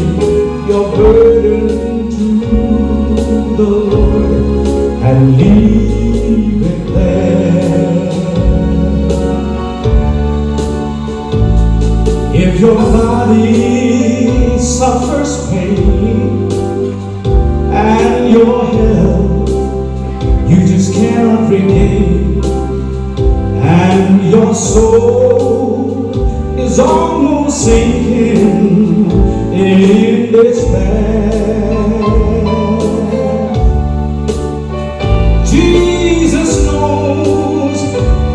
your burden to the Lord and leave it there. If your body suffers pain and your health you just cannot regain, and your soul is almost sinking in despair, Jesus knows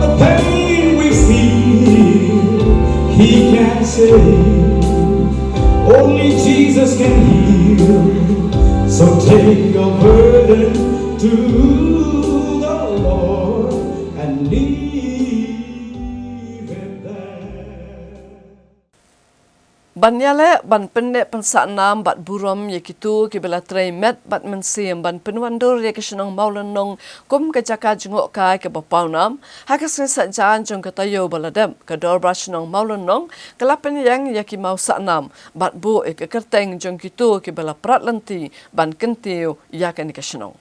the pain we feel. He can save, only Jesus can heal. So take your burden to the Lord and leave it. Ban yale ban pende pensa nam bat buram ye kitu ki bela tray met bat mensim ban penwandur ye kisnong maulan nong kum ka jaka jungok kai ke bapau nam hakas sa jan jong ka tayo baladem ka dor brashnong maulan nong kalapen yang ye ki mau sa nam bat bu e ke kerteng jong kitu ki bela prat lanti ban kentiu ya kan kisnong.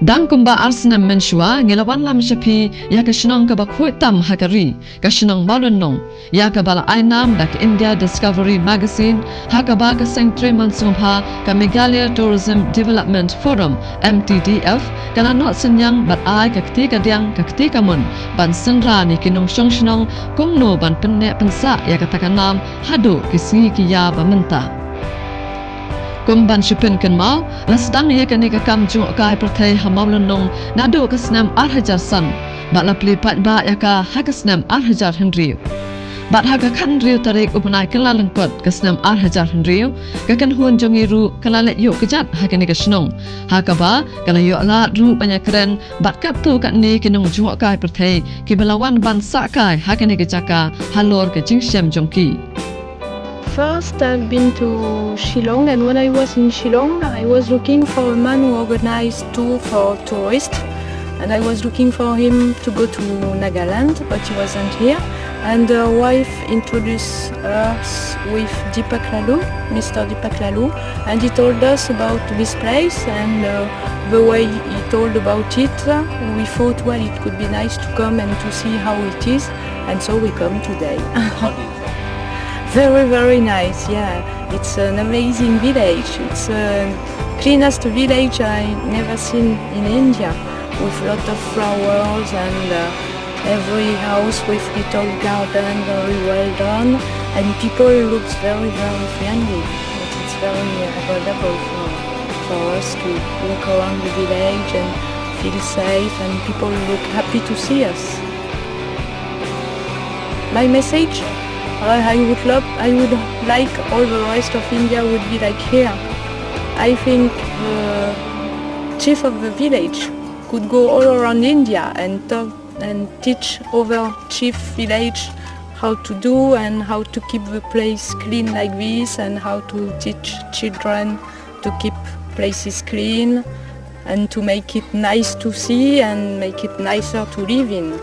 Dang kumba Arsenal menshua ngelawan lam shapi ya kashnong ka bakhuitam hakari kashnong balunong ya ka bala ainam dak India Discovery Magazine hakaba ka seng 3 months ha ka Meghalaya Tourism Development Forum MTDF kana not senyang bat ai ka ketika diang ka ketika mun ban senra ni kinong shnong kumno ban penne pensa ya katakanam hadu kisngi kiya bamenta kumban shupin kan mau lasdang ye kan ka kam jung kai prathai hamaulan nong nado ka snam 8000 san bat la plipat ba ya ka hakasnam 8000 hendriu bat ha ka khan riu tarik upanai kala lengkot ka snam 8000 hendriu ka kan huan jongiru kala let yo kejat ha kan ka snong ha ka ba kala yo la ru banyak keren bat kap tu kat ni kinong jung kai prathai ki belawan ban sa kai ha kan ka jaka halor ka jingsem jongki. First, I've been to Shillong, and when I was in Shillong, I was looking for a man who organized tour for tourists, and I was looking for him to go to Nagaland, but he wasn't here. And the wife introduced us with Deepak Lalu, Mr. Deepak Lalu, and he told us about this place, and the way he told about it, we thought, well, it could be nice to come and to see how it is, and so we come today. Very, very nice, yeah. It's an amazing village. It's the cleanest village I never seen in India, with a lot of flowers and every house with little garden, very well done, and people looks very, very friendly. It's very agreeable for us to walk around the village and feel safe, and people look happy to see us. My message? I would like all the rest of India would be like here. I think the chief of the village could go all around India and talk and teach other chief village how to do and how to keep the place clean like this, and how to teach children to keep places clean and to make it nice to see and make it nicer to live in.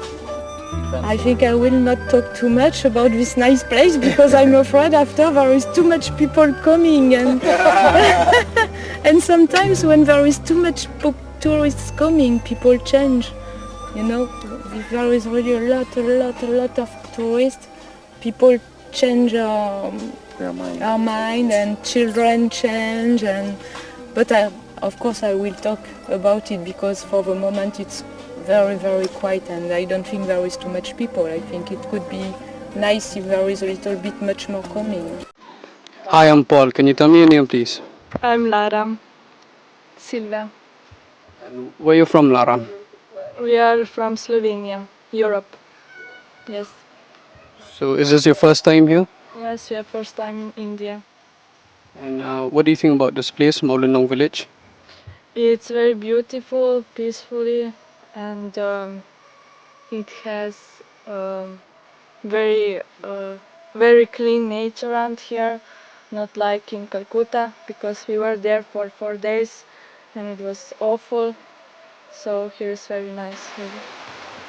I think I will not talk too much about this nice place because I'm afraid after there is too much people coming, and and sometimes when there is too much tourists coming, people change. You know, if there is really a lot of tourists, people change our mind, and children change, but of course I will talk about it because for the moment it's very, very quiet, and I don't think there is too much people. I think it could be nice if there is a little bit much more coming. Hi, I'm Paul. Can you tell me your name, please? I'm Lara Silva. And where are you from, Lara? We are from Slovenia, Europe. Yes. So is this your first time here? Yes, we are first time in India. And what do you think about this place, Maulanong village? It's very beautiful, peacefully, and it has very clean nature around here, not like in Calcutta, because we were there for 4 days and it was awful. So here is very nice.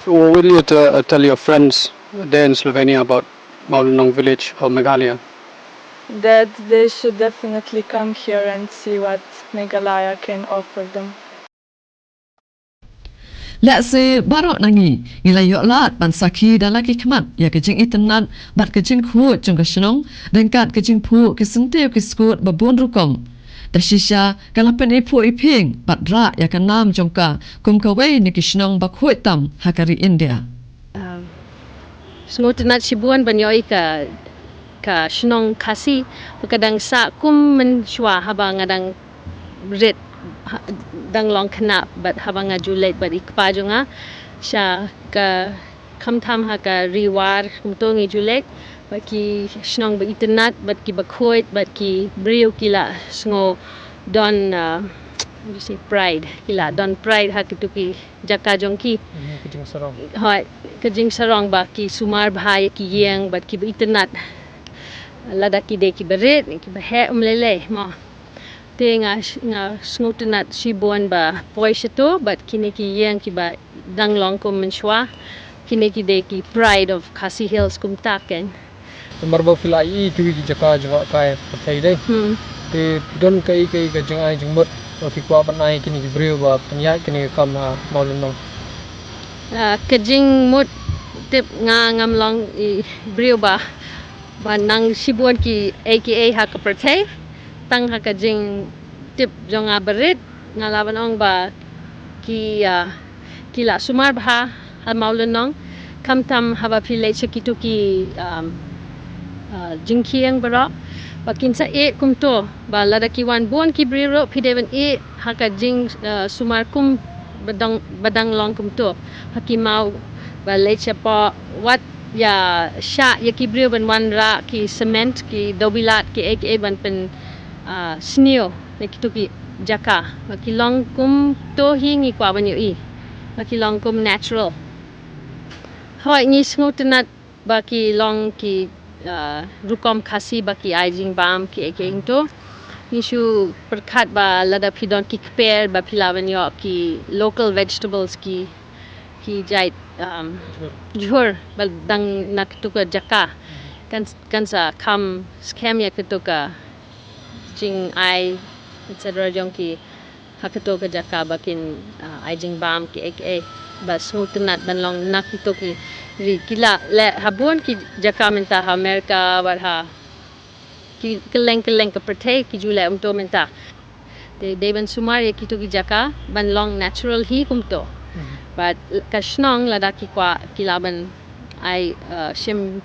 So what will you tell your friends there in Slovenia about Maulanong village or Meghalaya? That they should definitely come here and see what Meghalaya can offer them. Let's say barok nangi ngila yo lat ban saki dan laki kemat ya kejing itenat bat kejing khu jung kesenong dan kat kejing pu kesenteu keskut babun rukom dashisha kalapen ipu iping bat ra ya kanam jongka kum kawai ni kesenong bakhui tam hakari India. Sengotenat sibuan banyoi ka senong kasi kadang sa kum menshwa habang ngadang red dang long kenap but habang ngajulet but ikpajonga siya ka kamtam ha ka riwar kumto ngi julek baki shnong ba itnat bat ki bakhoit bat ki brio kila sngo don what do you say pride kila don pride ha kituki jaka jongki Kejing sarong. hoi kejing sarong ba ki sumar bhai ki yeng bat ki itnat lada ki de ki berit ki bahe umlele mo te nga snutenat shibon ba poishato but kini ki yeng ki ba danglong kum menshwa kini ki de ki pride of Khasi Hills kum taken marba filai tu ki jaka jwa kai pathai dai te don kai kai ka jangai jingmut ki kwa panai kini ki brio ba panya kini kam maulunong kejing mut tip nga ngamlong i brio ba nang shibon ki aka ha ka pathai tang ha ka jing tip jonga berit ngalaban ong ba ki kila sumar bha ha maulunong kamtam haba village kitu ki jingkiang barok bakin sa kumto ba ladaki wan bon ki briro pideven haka jing sumar kum badang long kumto hakimau ba leche pa wat ya sha ya ki brio ban wan ra ki cement ki dobilat ki aka ban pen sneo ne kitu ki jaka baki long kum to hingi kwa ban yo baki long kum natural hoi ni sngotenat baki long ki rukom khasi baki aijing bam ki eking to nishu perkhat ba lada pidon ki kper ba pilawan yo ki local vegetables ki jait jhur bal dang nak tuka jaka kan sa kam scam ya ketuka jing ai etc jong ki haketuka jaka bakin aijing bam ki aka bas ngutenat ban long nak itu ki ri kila le habon ki jaka menta ha Amerika war ha ki keleng ka perthai ki jule umto menta de ban sumar ki to ki jaka ban long natural hi kumto but kashnong lada ki kwa kilaban ai shim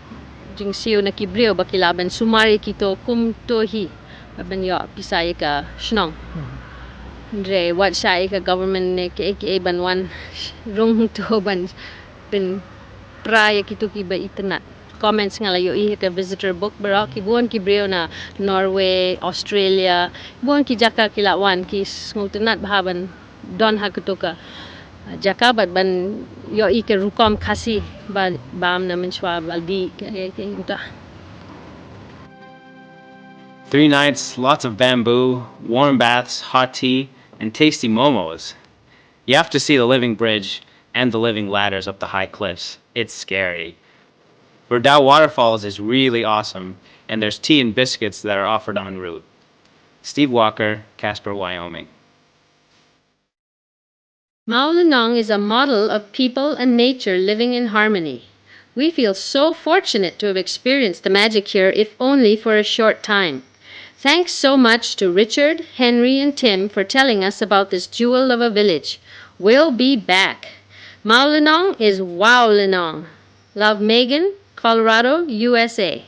jing siu na ki brio ba kilaban sumar ki to kumto hi ban yo pisai ka shnong Dre what shy ka government ne ke ban wan rung to ban bin praya kitu ki ba itnat comments ngala yo ka visitor book bara ki bon ki breo na Norway Australia bon ki jaka kila wan ki ngutnat bahaban don ha kutoka jaka ban yo ke rukom khasi ba bam na menshwa baldi ke uta 3 nights, lots of bamboo, warm baths, hot tea, and tasty momos. You have to see the living bridge and the living ladders up the high cliffs. It's scary. Verdau Waterfalls is really awesome, and there's tea and biscuits that are offered en route. Steve Walker, Casper, Wyoming. Maulunong is a model of people and nature living in harmony. We feel so fortunate to have experienced the magic here, if only for a short time. Thanks so much to Richard, Henry, and Tim for telling us about this jewel of a village. We'll be back. Maulunong is Wowlunong. Love, Megan, Colorado, USA.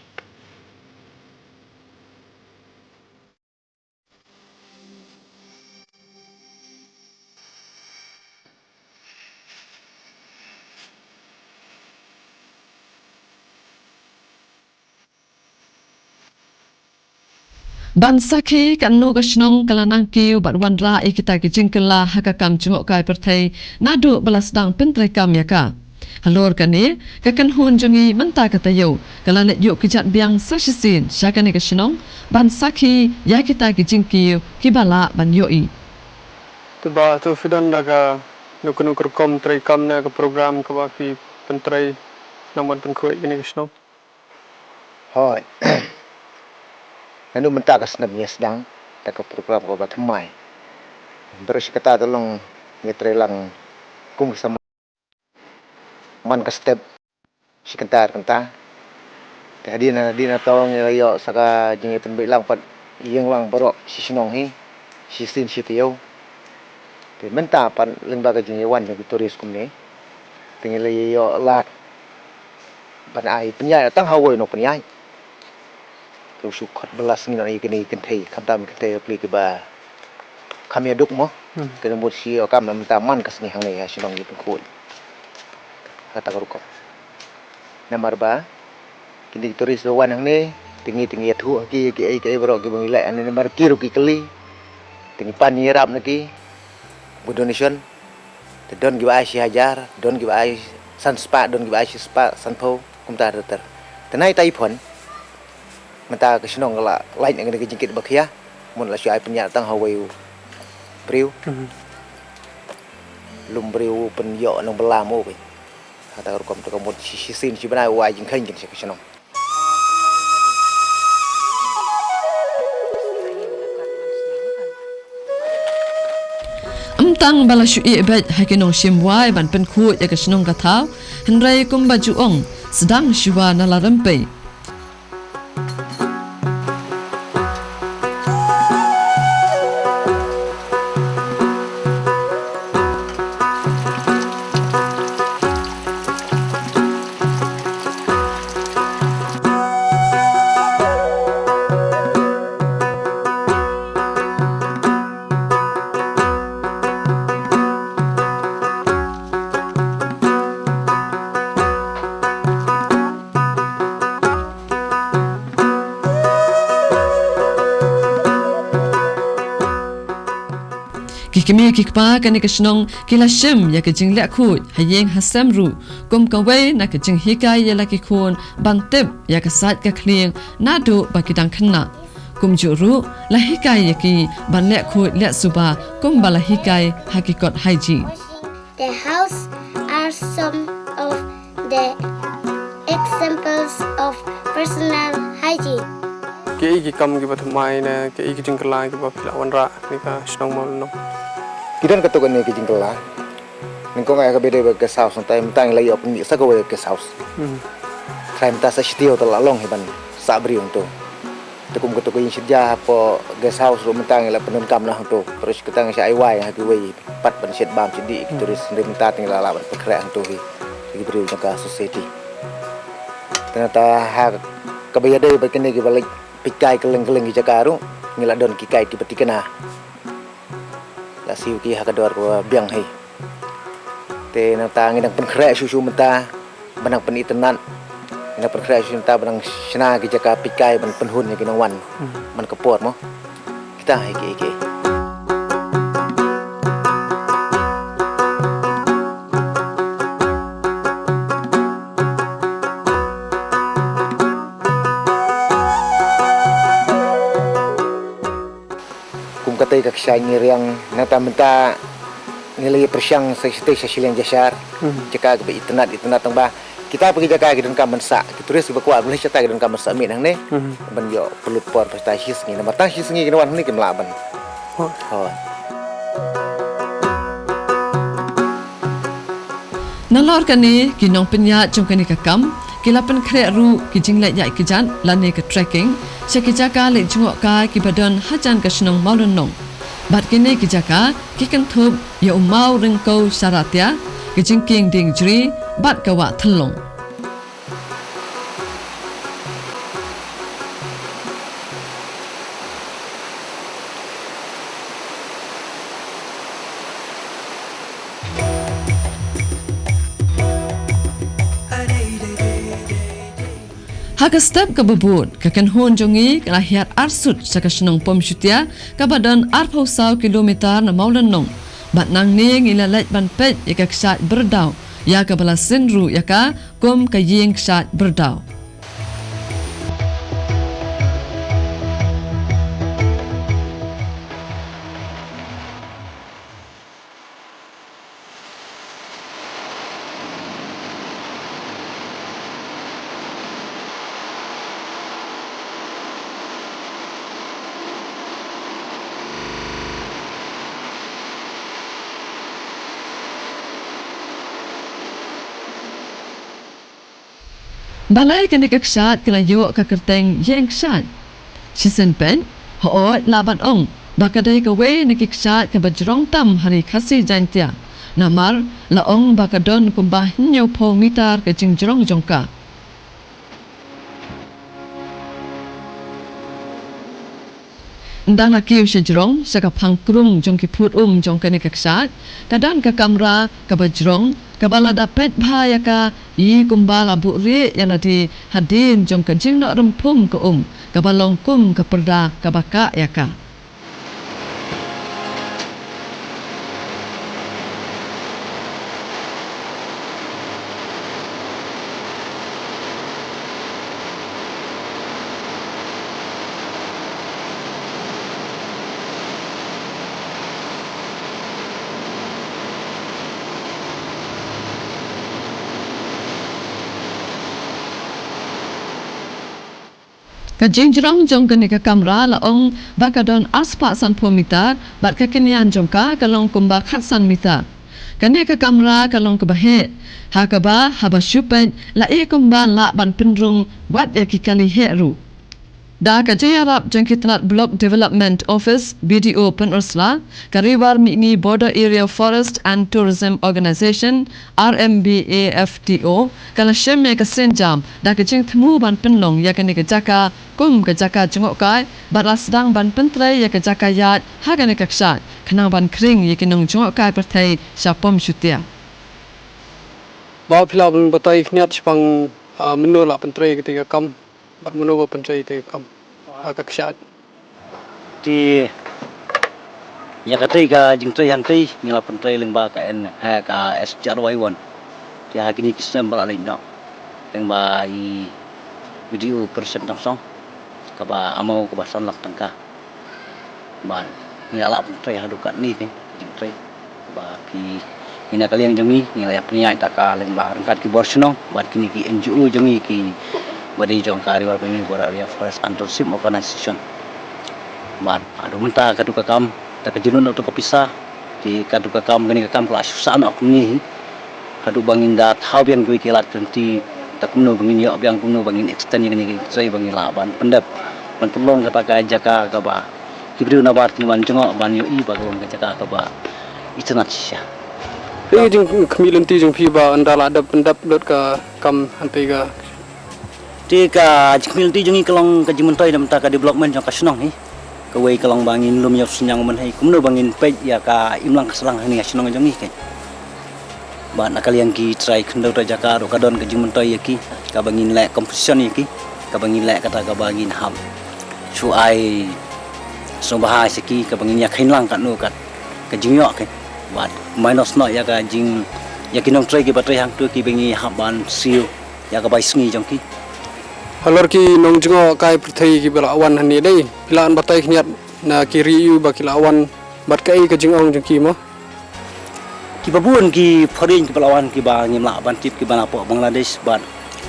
Bansaki kan no gashnong kalanang kiu bat wanra ikita ki jingkela hakakam jungok kai perthai nadu balas dang pentre kam yaka halor kani kakan hun jungi menta katayo kalanet yuk kijat biang sashisin syakani gashnong bansaki yakita ki jingkiu kibala ban yoi Tiba tu fidan daga nukur kom trai kam na ka program ka ba ki pentrai naman penkuai gini gashnong Hoi. Anu mentak asnab ni sedang tak program ko bat mai. Terus kata tolong ngetrelang kum sama man ka step si kanta. Tadi na tolong yo saka jingitan bilang pat iyang lang barok si sinong hi si sin si tiyo. Te menta pan lembaga jingiwan yang turis kum ni. Tinggal yo lak ban ai penyai tang hawoi no penyai. Kau sukat belas ni nak ikini kentai, kantam kentai klik ba. Kami aduk mo, kena buat si okam nam taman kas ni hang ni asyong gitu kul. kata karukom. Nomor 2 kini turis wan hang ni tinggi thu ki bro ki bangilai ane nomor kiru ki keli tinggi pan nyirap naki donation don give ai hajar don give ai san spa don give ai spa san po kumta ter tenai tai phon mata ke senong la lain ngene ke jingkit bakhia mun la syai penyak tang hawai priu lum priu pen yo nang belam o kata karukom to kamot sin si bana wai jing khain jing ke senong Tang bala syui bet hakinong shimwai ban penku ya kesenong katau henrai kum baju ong sedang syua nala rempe. Kikimi kikpa kani kesenong kila shim ya kejing lek khut hayeng hasam ru kum kawai na kejing hikai ya laki khun bantip ya kasat ka khling nadu bakidang khna kum juru la hikai ya ki ban lek khut lek suba kum bala hikai hakikot hygiene. The house are some of the examples of personal hygiene. Ke iki kam ki bathmai na ke iki jingkala ki ba philawan ra ni ka senong mal no kidan katukan ni ke jingkala ningko ngai ka bede ba guest house tai mtang lai op ni sa ko guest house khai mta sa stio to la long heban sa bri untuk tukum katukan yin sija po guest house ro mtang la penun kam na to terus ketang sa ai wai ha ki wei pat ban set bam sidi turis ndem ta ting la la ban pekra to hi ki bri ka society ternyata ha ka bayade ba kene ki balik pikai keleng-keleng ki jakaru ngila don ki kai ki petikena la siu ki hakador ko biang hai te na ta ngidang penkre susu menta banang penitenan ngidang penkre susu menta banang sena ki jaka pikai ban penhun ki nang wan man kepot mo kita hai ki katai ka kisah ngiriang nata menta nilai persiang sesite sesilang jasar jaka ke internet tang ba kita pergi jaka ke dan kamansa turis ba kwa boleh cerita ke dan kamansa min hang ne ban yo perlu por pasta his ni nama tang his ni wan ni ke melaban Nalor kani kinong penya jong kani kakam kilapan kre ru kijing la ya kijan lane ke tracking sekijaka le jungok ka kibadon hajan ka senong maulunong bat kini kijaka kikan thub ya umau rengkau syaratya kijing king ding jri bat kawa thlong Haka step ke bebut kakan hon jongi kelahiat arsut sakasenong pom syutia kabadan arpau sau kilometer na maulan nong bat nang ni ngilalat ban pet ya kaksat berdau ya kabala senru ya ka kom kayeng ksat berdau Balai kini keksat kena yuk ke kerteng yang ksat. Sisen pen, hoot laban ong, bakadai kawe ni keksat ke bajrong tam hari kasih jantia. Namar, la ong bakadon kumbah nyau po mitar ke jingjrong jongka. Ndang lakiu sejrong, saka pangkrung jong ki put jong kini keksat, kadang ke kamera ke bajrong, Kabala dapat bahaya ka I kumbala buri yang nanti hadin jom kejing nak rempum ke kabalong kum ke perda kabaka ya ka. Kajing jerang jong kene ke kamera laong bakadon aspa san pumita bat kekenian jong ka kalong kumba khatsan mita. Kene ke kamera kalong ke bahet. Hakaba haba syupen la kumba la ban pendrung wat ya kikali heru. Da kajaya rap jong kitnat Block Development Office BDO Penersla kariwar mikni Border Area Forest and Tourism Organization RMBAFTO kala syemme ke senjam da kajing temu ban penlong ya kene ke jaka kum ke jaka jengok kai baras sedang ban pentrai ya ke jaka yat ha kene ke ksat kenang ban kring ya kenong jengok kai pertai syapom syutia. Bawa film batai niat sepang menolak pentrai ketika kam bat menolak pentrai ketika kam agak ksat. Di ya ketika jeng trai hantai ngila pentrai lengba KN ha ka SJR1 dia kini kisam balik nak lengba I video persen langsung kaba amau kebasan lak tangka ban ngila pentrai hadukat ni jeng trai ba ki ina kalian jengi ngila peniai taka lengba rangkat ki borsno bat kini ki NGO jengi ki badi jong kariwar pemi Border Area Forest and Tourism Organization ban adu menta kaduka kam ta kejunun untuk kepisah di kaduka kam gani kam kelas susah nak ni kadu bangin dat how biang gue kilat tenti tak kuno bangin ya biang kuno bangin extend yang ni saya bangin laban pendap ban pelong kata ka jaka ka ba kibru na bar ni ban jengok ban yo I bagong ka jaka ka ba itu natsya jeng kemilan ti jeng piba andala ada pendap dot ka kam hantai ka tika kemilan ti jengi kelong ka jimentai dam ta ka development jong ka senong ni kawai kelong bangin lum yo senyang men hai kumno bangin pej ya ka imlang keselang ni senong jong ni kan ban nakalian ki try kendau ta jaka ro kadon ka jimentai ya ki ka bangin lek composition ya ki ka bangin lek kata ka bangin ham su ai so bahai seki ka bangin ya khinlang kan no kat ka jingyo kan ban minus no ya ka jing ya kinong try ki batrai hang tu ki bangi haban siu ya ka bai sngi jong ki halor ki nong jengo kai perthai ki bala awan hani dei pilan batai niat na kiri yu bakila awan bat kai ke jingong jeng ki mo ki babun ki foreign ki balawan ki ba ngimla ban tip ki bana po Bangladesh ban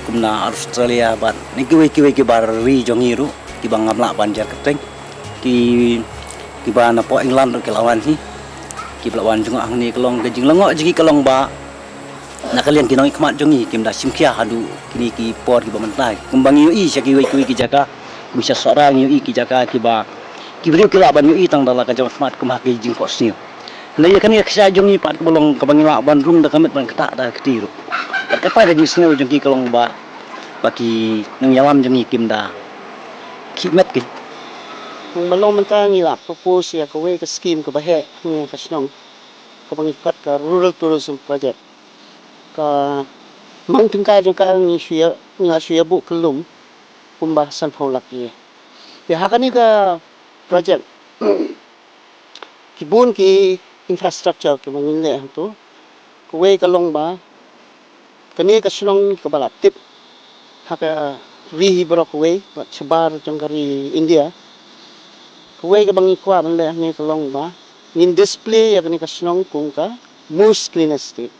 kumna Australia ban ni ki bar ri jong iru ki bang ngamla ban jar keteng ki bana po England ki lawan hi ki balawan jeng ang ni kelong ke jing lengo jiki kelong ba na kalian kinong ikmat jongi kim da simkia hadu kini ki por ki bamantai kumbang yu I syaki wei ki jaka bisa seorang yu I ki jaka ki ba ki brio ki la ban yu I tang dala ka jam smart kum haki jing ko sniu na ya kan ya ksa jongi pat bolong ka bangi la ban rum da kamet ban kata da ketiru ka pa da jisneu jongi kelong ba baki nang yalam jongi kim da ki met ki malong menta ngi la propose ya ko wei ka scheme ko ba he ni ka snong ko bangi kat ka rural tourism project ka mang tungkai jengka ni syia bu kelum pembahasan folak ye ya hakani ka project kibun ki infrastructure ke mangin le tu kuwe kalong ba kani ka sunong ka bala tip haka ri brok we wat sebar jengkari India kuwe ka bangi kwa ban le ni kalong ba in display ya kani ka sunong kung ka most cleanest state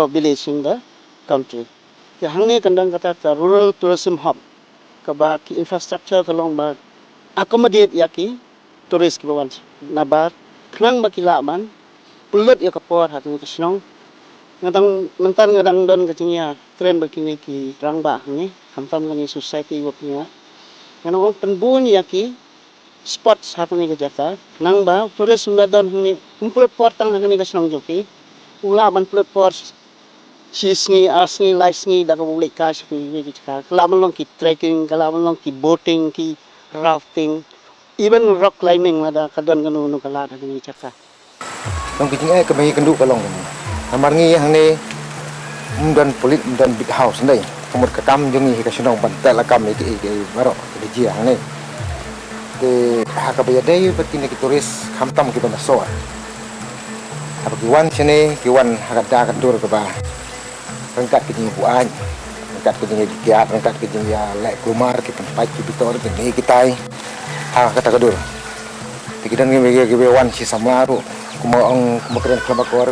village in the country. Ya hangni kandang kata ka rural tourism hub ka ba ki infrastructure kalong ba accommodate ya ki tourist ki bawan nabar klang ba kilaman pulut ya kapor hat ni kasnong ngadang mentan ngadang don ka tingya trend ba kini ki rang ba ni hamtam ni society wop niya nganong penbun ya ki spots hat ni ka jata nang ba tourist ngadon ni kumpul portang ni kasnong joki ulaman pulut por sisngi asngi laisngi da ko bulik ka sa ki ka kalaman long ki trekking kalaman long ki boating ki rafting even rock climbing ada kadon kanu kala da ni chaka long ki tingai ka bangi kendu kalong amar ngi hang ni dan polit dan big house đây một cái cam giống như cái sông bận tại là cam này cái baro cái giang này thì hak bây giờ đây bất kỳ cái turis khám tâm cái bên soi apa cái one sini cái one hak ada cái dur cái ba rengkat cái gì của anh rengkat cái gì kiat rengkat cái gì lại keluar cái tempat cái bitor cái ni kita hak kata cái dur thì kita ni cái one si sama tu kumong kemakeran kelabakor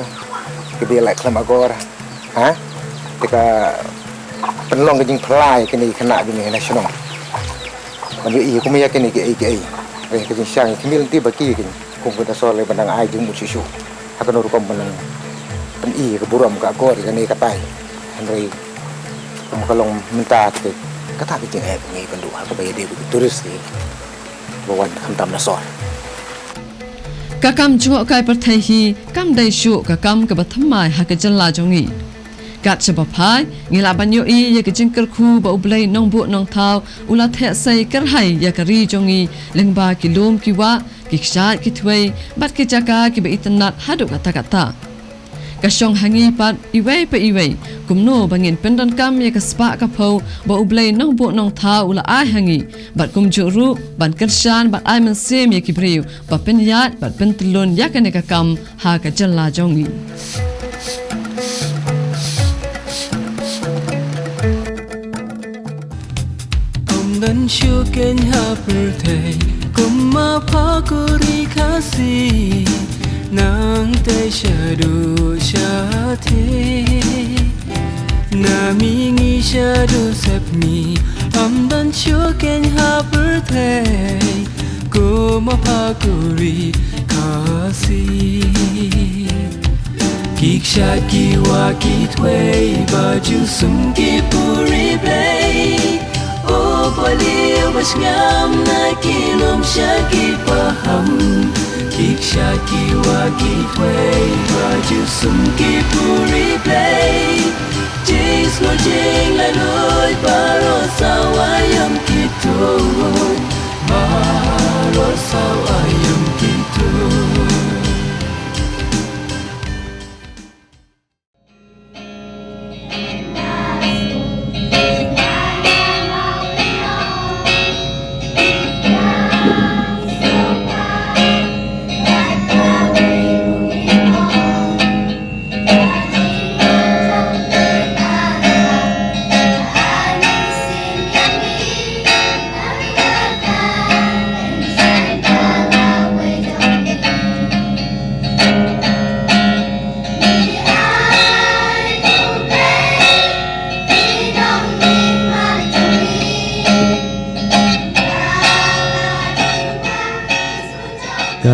cái lại kelabakor ha ketika penlong ke jing pelai kini kena bini nasional. Bagi ia aku meyakini ke jing siang kimi nanti bagi kini kung kita soal bandang ai jing mu susu. Akan urukom bandang pen i ke buram ke akor kini katai. Andai kamu kalau minta ke kata ke jing ni pendu aku bayar dia turis ni. Bawan khamtam nasor. Kakam jungok kai perthai hi kam dai shu kakam ke bathamai ha ke jalla jongi. Kat sebapai ngila banyo I ya ke jingker khu ba ublai nong bu nong thau ula the sai kar hai ya kari jongi lengba kilom kiwa kiksat kitwei bat ke jaka ki ba itnat hadu kata kata kasong hangi pat iwei pa iwei kumno bangin pendan kam ya ke spa ka phau ba ublai nong bu nong thau ula ai hangi bat kum juru ban kershan bat ai men sem ya ki briu ba pen yat bat pen telun ya ke ne ka kam ha ka jalla jongi dan syuken ha perthai kumma phakuri khasi nang te shadu shate nami ngi shadu sapni dan syuken ha perthai kumma phakuri khasi kiksha kiwa kitwei baju sumki puri play oh boleh mas ngam na kilom syaki paham kik syaki waki tway baju sumki puri play jis lo jing la loy baro sawayam kitut baro sawayam kitut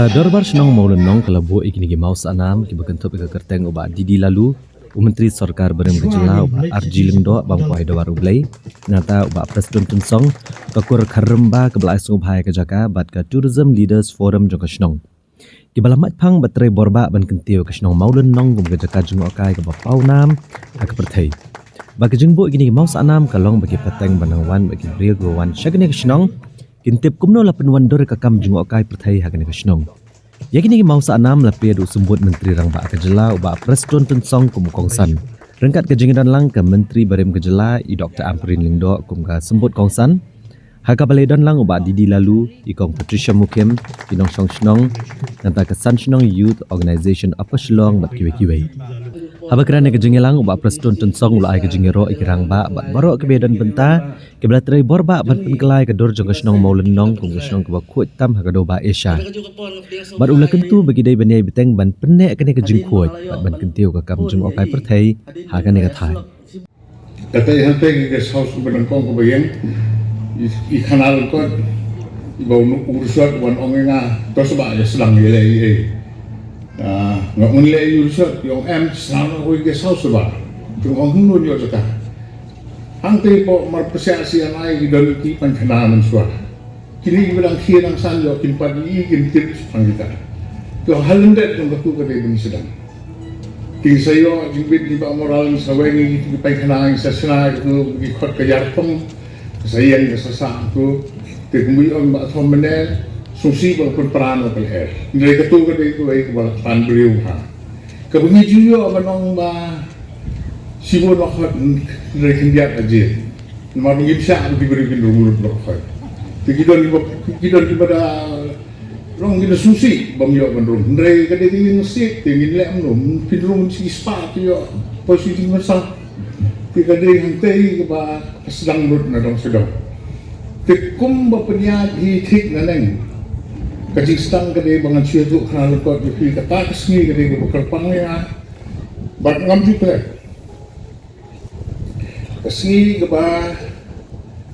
Dorbar senang maulan nong kelabu ikini gi maus anam ki bakentop ke kerteng oba didi lalu Menteri Sarkar berem kejela oba arji lengdo bang kuai do baru blai nata oba Presiden Tunsong kakur kharemba ke belai subhai ke jaka bat ke Tourism Leaders Forum jong kesnong ki balamat phang batre borba ban kentio kesnong maulan nong gum ke jaka jung okai ke bapau nam ak perthai bagi jengbo ikini gi maus anam kalong bagi peteng banangwan bagi brio gowan syagene kesnong kintip kumno la penwan dor ka kam jung okai perthai hakane kesnong yakini mau sa anam la pe du sembut menteri rang ba kejela uba Presiden Tunsong kum kongsan rengkat ke jingidan lang ke menteri barem kejela I Dr. Amrin Lingdo kum ka sembut kongsan haka baledan lang uba didi lalu ikong Patricia Mukim kinong song snong nanta ke San Snong Youth Organization apa Shillong bat kiwe-kiwe haba kerana ke jingilang uba Presiden Tunsong ula ai ke jingiro ikirang ba bat barok ke bedan benta ke belatrai borba ban penkelai ke dor jong kesnong maulenong kum kesnong ke bakut tam haka doba Asia bat ula kentu bagi dai baniai beteng ban penek kene ke jingkuat bat ban kentiu ke kam jung okai perthai haka ne ka thai kata yang teng ke house benang kong ke bayang I kanal ko ibau nu urusat wan ongenga tos ba ya selang ye ngak menle urusat yung selang ko ke house ba tung ong nu yo jaka ang te po marpesiasi anai idol ki pankanaman swa kini bilang khirang sanjo kin padi kin tips pangita to halendet ng batu ka din sedang kin sayo jimbit di ba moral sa wengi ki pankanaman sa sna ko ki khot ka yarpong saya yang sesat tu tekmui on ba thom mene susi bal perperan bal er ndai ka tu ka dei tu ai bal pan briu ha ka bungi juyo abanong ba Sibo lokot rekindiat aja. Nama mungkin siapa diberi rumur lokot. Kita pada orang kita susi bangyo bandung. Ndre kada tingin sik tingin lem no. Pidrung si spa yo posisi masa. Kita deh hantai ba sedang lut na dong sedang. Tekum ba penyat hi tik naneng. Kajistang kada bangan siya tu kana lokot di kata kesni kada ko kerpang ya. Bat ngam juga. Kesni ba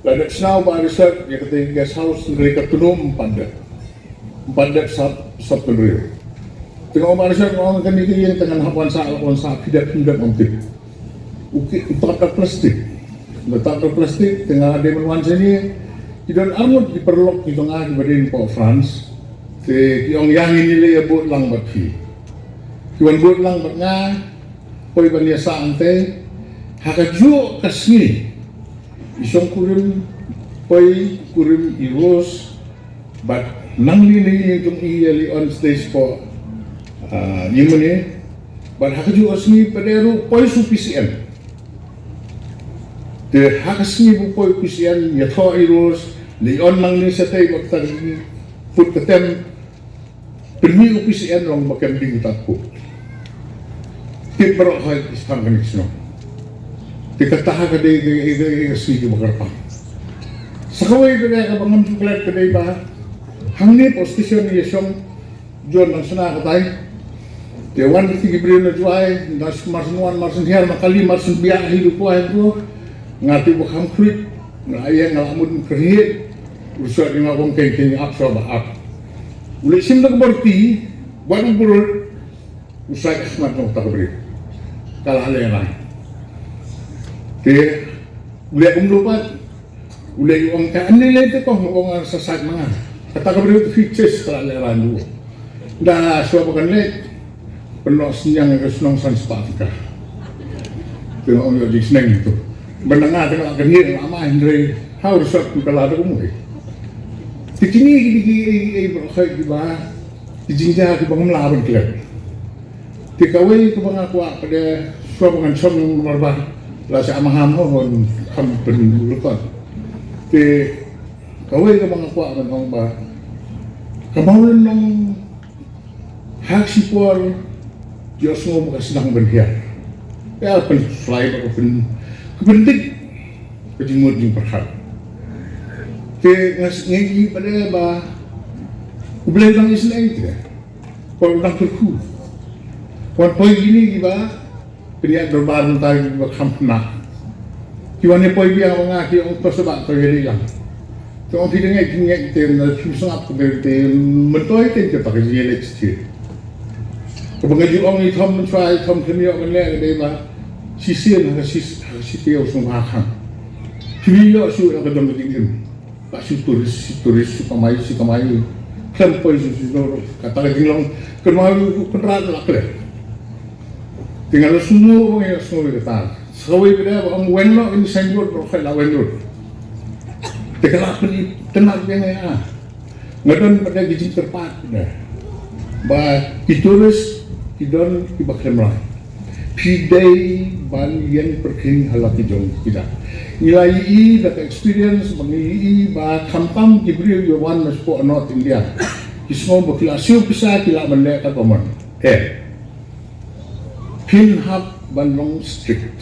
ladak snau ba research ya kata guest house mereka tunum pandat sab penrio. Tengok ba research orang kan ini yang tengah hapuan sa tidak mampu. Ukit utak plastik. Letak plastik tengah ada menuan sini. Tidak armut diperlok di tengah di badan Port France. Yang ini le buat lang bat fi. Kiwan buat lang bat nga poi baniasa ante hakaju kasni. Isong kurim poi kurim iros but nangli ni yung iyali on stage po yung ni but hakaju kasni padero poi su PCM te hakasni bu poi PCM yatho iros leon nangli sa tay bakta put katem permi PCM long bakam ding takpo tibro hay isang kanisno dikataha ka day sige magarpa sa kaway ka day kabangam suklat ka day ba hangni postisyon ni Yesyong John ng sana katay Dewan ti Gibril na juay nas marsunuan marsun hiar makali marsun biya hidup po ay ko ngati bukam krit na ayang ngalamud kerhit usah dengan akong keng aksa ba ap uli sim na kabarti wadong burol usay asmat ng takabri kalalayan kaya uli akong lupat uli yung kaan nila ito ko ang sasad mga katakabri ito features kalalayan mo da suwabakan let penos niyang kasunong sanspatika kaya ang yung jisneng ito banda nga ito ang ganyan ang ama Henry how resort kung kalada ko mo tikini ay berkhay di ba dijinja di bang melaban klub tikaway ko mga kuha pada suwabakan siyang marba la sa amaham ho ham penulukan te kaway ka mga kuha kan ba kamaulan ng haksipor Diyos mo makasinang banhiya kaya pen fly ba pen kebendik kejimut jing perhal te ngayi pada ba ublay lang isla ito kung lang terku kung poin gini ba pilihan berbaru tayo berkampna. Kiwan ni poy biang mga kiyong pasabak tayo lang. So ang pinangay kingay ito na susang ako ito mentoy ito kita pakai jelet ito. Kapag yung ang itom try itom kaniyo kanila day ba sisiyan sitiyaw sumakang. Kiniyo siya ang kadang matigin. Pasu turis si kamay klampoy susunod katagin lang kamayo kunrat lakle. Tinggal semua orang yang semua kita. Sekali kita orang wenlo ini senjol berkait lawan wenlo. Tinggal apa ni tenang yang ya. Ngadon pada gigi terpat dah. Ba ditulis kidon kibakam lah. Pidai ban yang perking halaki jong tidak. Nilai I data experience mengi ba kampam Gibril Yowan maspo North India. Kismo berkilasio bisa kila mendek kapaman. Pinhak Bandung strict.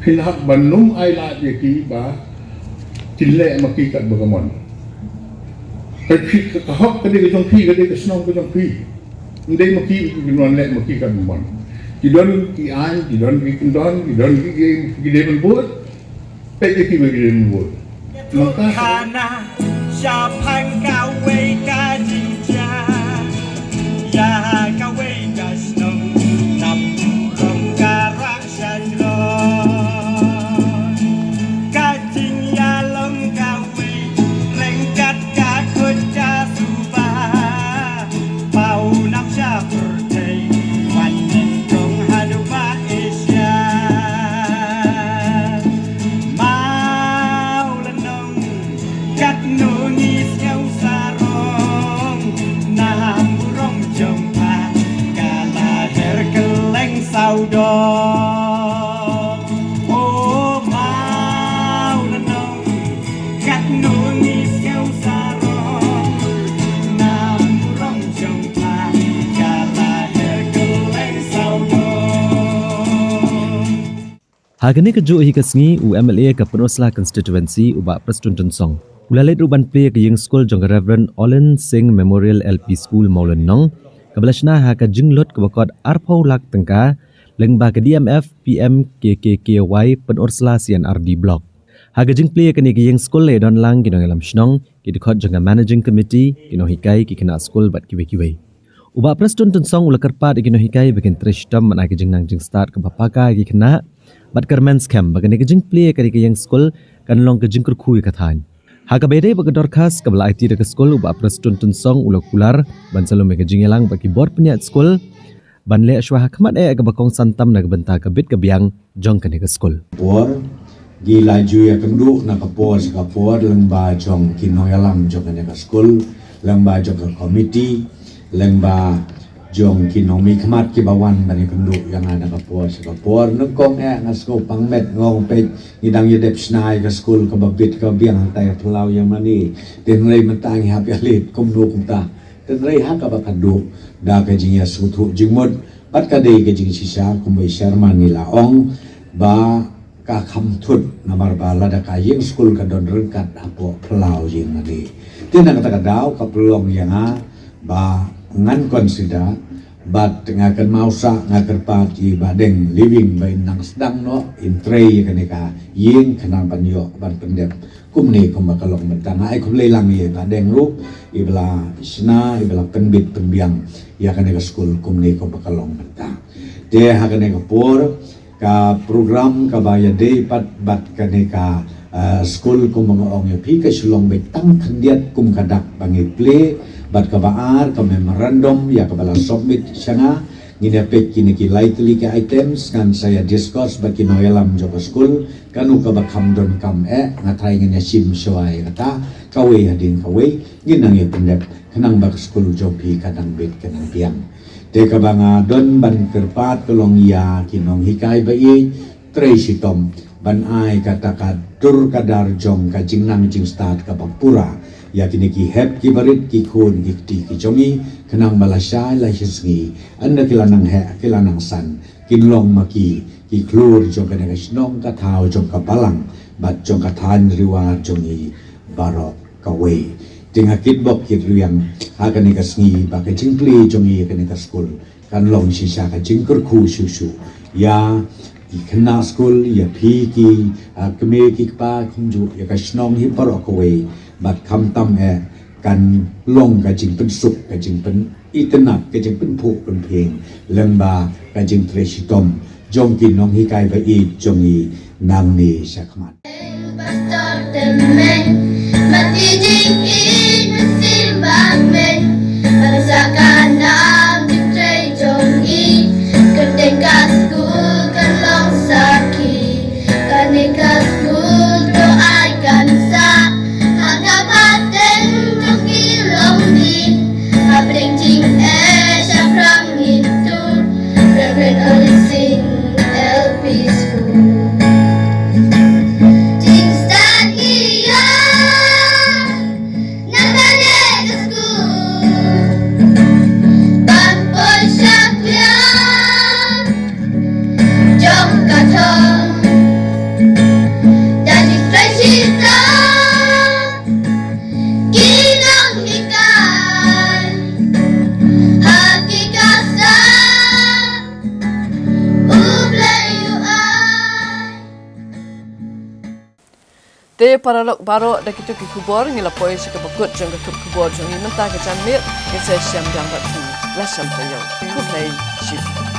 Pinhak Bandung ay lahat yaki ba tila makikat bagaman. Kaya kahok kadi kajong pi kadi kasunong kajong pi. Hindi makikat bagaman. Kidon kian, kidon kikindon, kidon kikideman buat. Pwede kikideman buat. Maka siapang kaway ka jinja ya kaway ka snow nampurong karak syadron kajing yalong kaway lengkat kakut kasubah pau nak syapurday wanin kong haduba isya mau lenong kat nungis nyau sarong nah burong jompa Hagani keju hi kasngi UMLA ke Penosla constituency ubak Preston Tonsong. Ulalet ruban play ke Ying School jong Reverend Olin Singh Memorial LP School Maulen Nong. Kebelasna ha ke jinglot ke bakot arpau lak tengka lengba ke DMF PM KKKY Penosla CNRD Block. Ha ke jing play ke ni ke Ying School le don lang kinong elam shnong ki dekot jong managing committee kinong hikai ki kena school bat kiwe-kiwe. Ubak Preston Tonsong ulakarpat kinong hikai bikin trishtam mana ke jing nang jing start ke bapaka ki kena bat kermens camp bagani ke jing play ke Ying School kan long ke jing kurkhui kathan. Haka bedai bagi dorkas ke bela IT dekat sekolah ubah Preston Tonsong ulok kular ban selalu mereka jingelang bagi board penyiat sekolah ban le aswa hakmat ke bakong santam nak bentar ke bit ke biang jong ke sekolah. Por gila ju ya kenduk nak por sekapor lengba jong kinoyalam jong ke sekolah lengba jong ke komiti lengba jong kinomi kemat ke bawan bani kenduk yang ada kapor sekapor nekong ngasko pangmet ngong pej ngidang yedep snai ke skul ke babit ke biang hantai pelau yang mani den rei mentangi hap yalit kumdu kumta den rei hak ka bakanduk da ke jingya sutu jingmod pat ka dei ke jing sisa kumbai sharman ni laong ba ka kham thut namar bala da ka Ying School ka don rengkat apo pelau jing mani tin kata kadau ka pelong yang ba ngan consider bat ngakan mausa ngakan parti badeng living by nang sedang no in tray kaneka Ying kenal banyo ban pendem kumni kumakalong mentang ai kum lelang ye badeng lu ibla isna ibla penbit penbiang ya kaneka school kumni kumakalong mentang de ha kaneka por ka program ka baya de pat bat kaneka school kumangong ye pi ka sulong be tang khandiat kum kadak bangi play bat kabaar ka memorandum ya kabala submit sana ngina pek kini ki lightly ke items kan saya discuss baki noyalam joko school kanu ka bakam don kam ngatai ngene sim soai kata kawe hadin kawe nginang ye pendep kenang bak school jopi kadang bet kenang piang de ka banga don ban kerpat kolong ya kinong hikai bai Tracy Tom ban ai kata ka dur kadar jong ka jingnang jing start ka pura ya kini ki hep ki barit ki khun ki ti ki jongi kenang balasai la hisngi anda kilanang kilanang san kinlong maki ki klur jong kana snong ka thau jong ka balang bat jong ka than riwa jongi barok ka we tinga kitbok kit riang ha kani ka sngi ba ka jingpli jongi kani ka school kan long sisa ka jingkur khu susu ya kena school ya pi ki keme ki pa khumju ya ka snong hi barok ka we bat kam tam kan long ka jing pen suk ka jing pen itenap ka jing pen phuk pen pheng lengba ka jing tresitom jong kin nong hi kai ba I jong I nang ni sakmat mati jing in simbang men rasakan nam tre jong I ketika school kan long sakit kanika school do I kan sa Te paralok baro da kitu ki kubor ngila poi se ka bakut jong ka kubor jong I menta ka janmir ke se siam jang bat la sam tayo ku play shift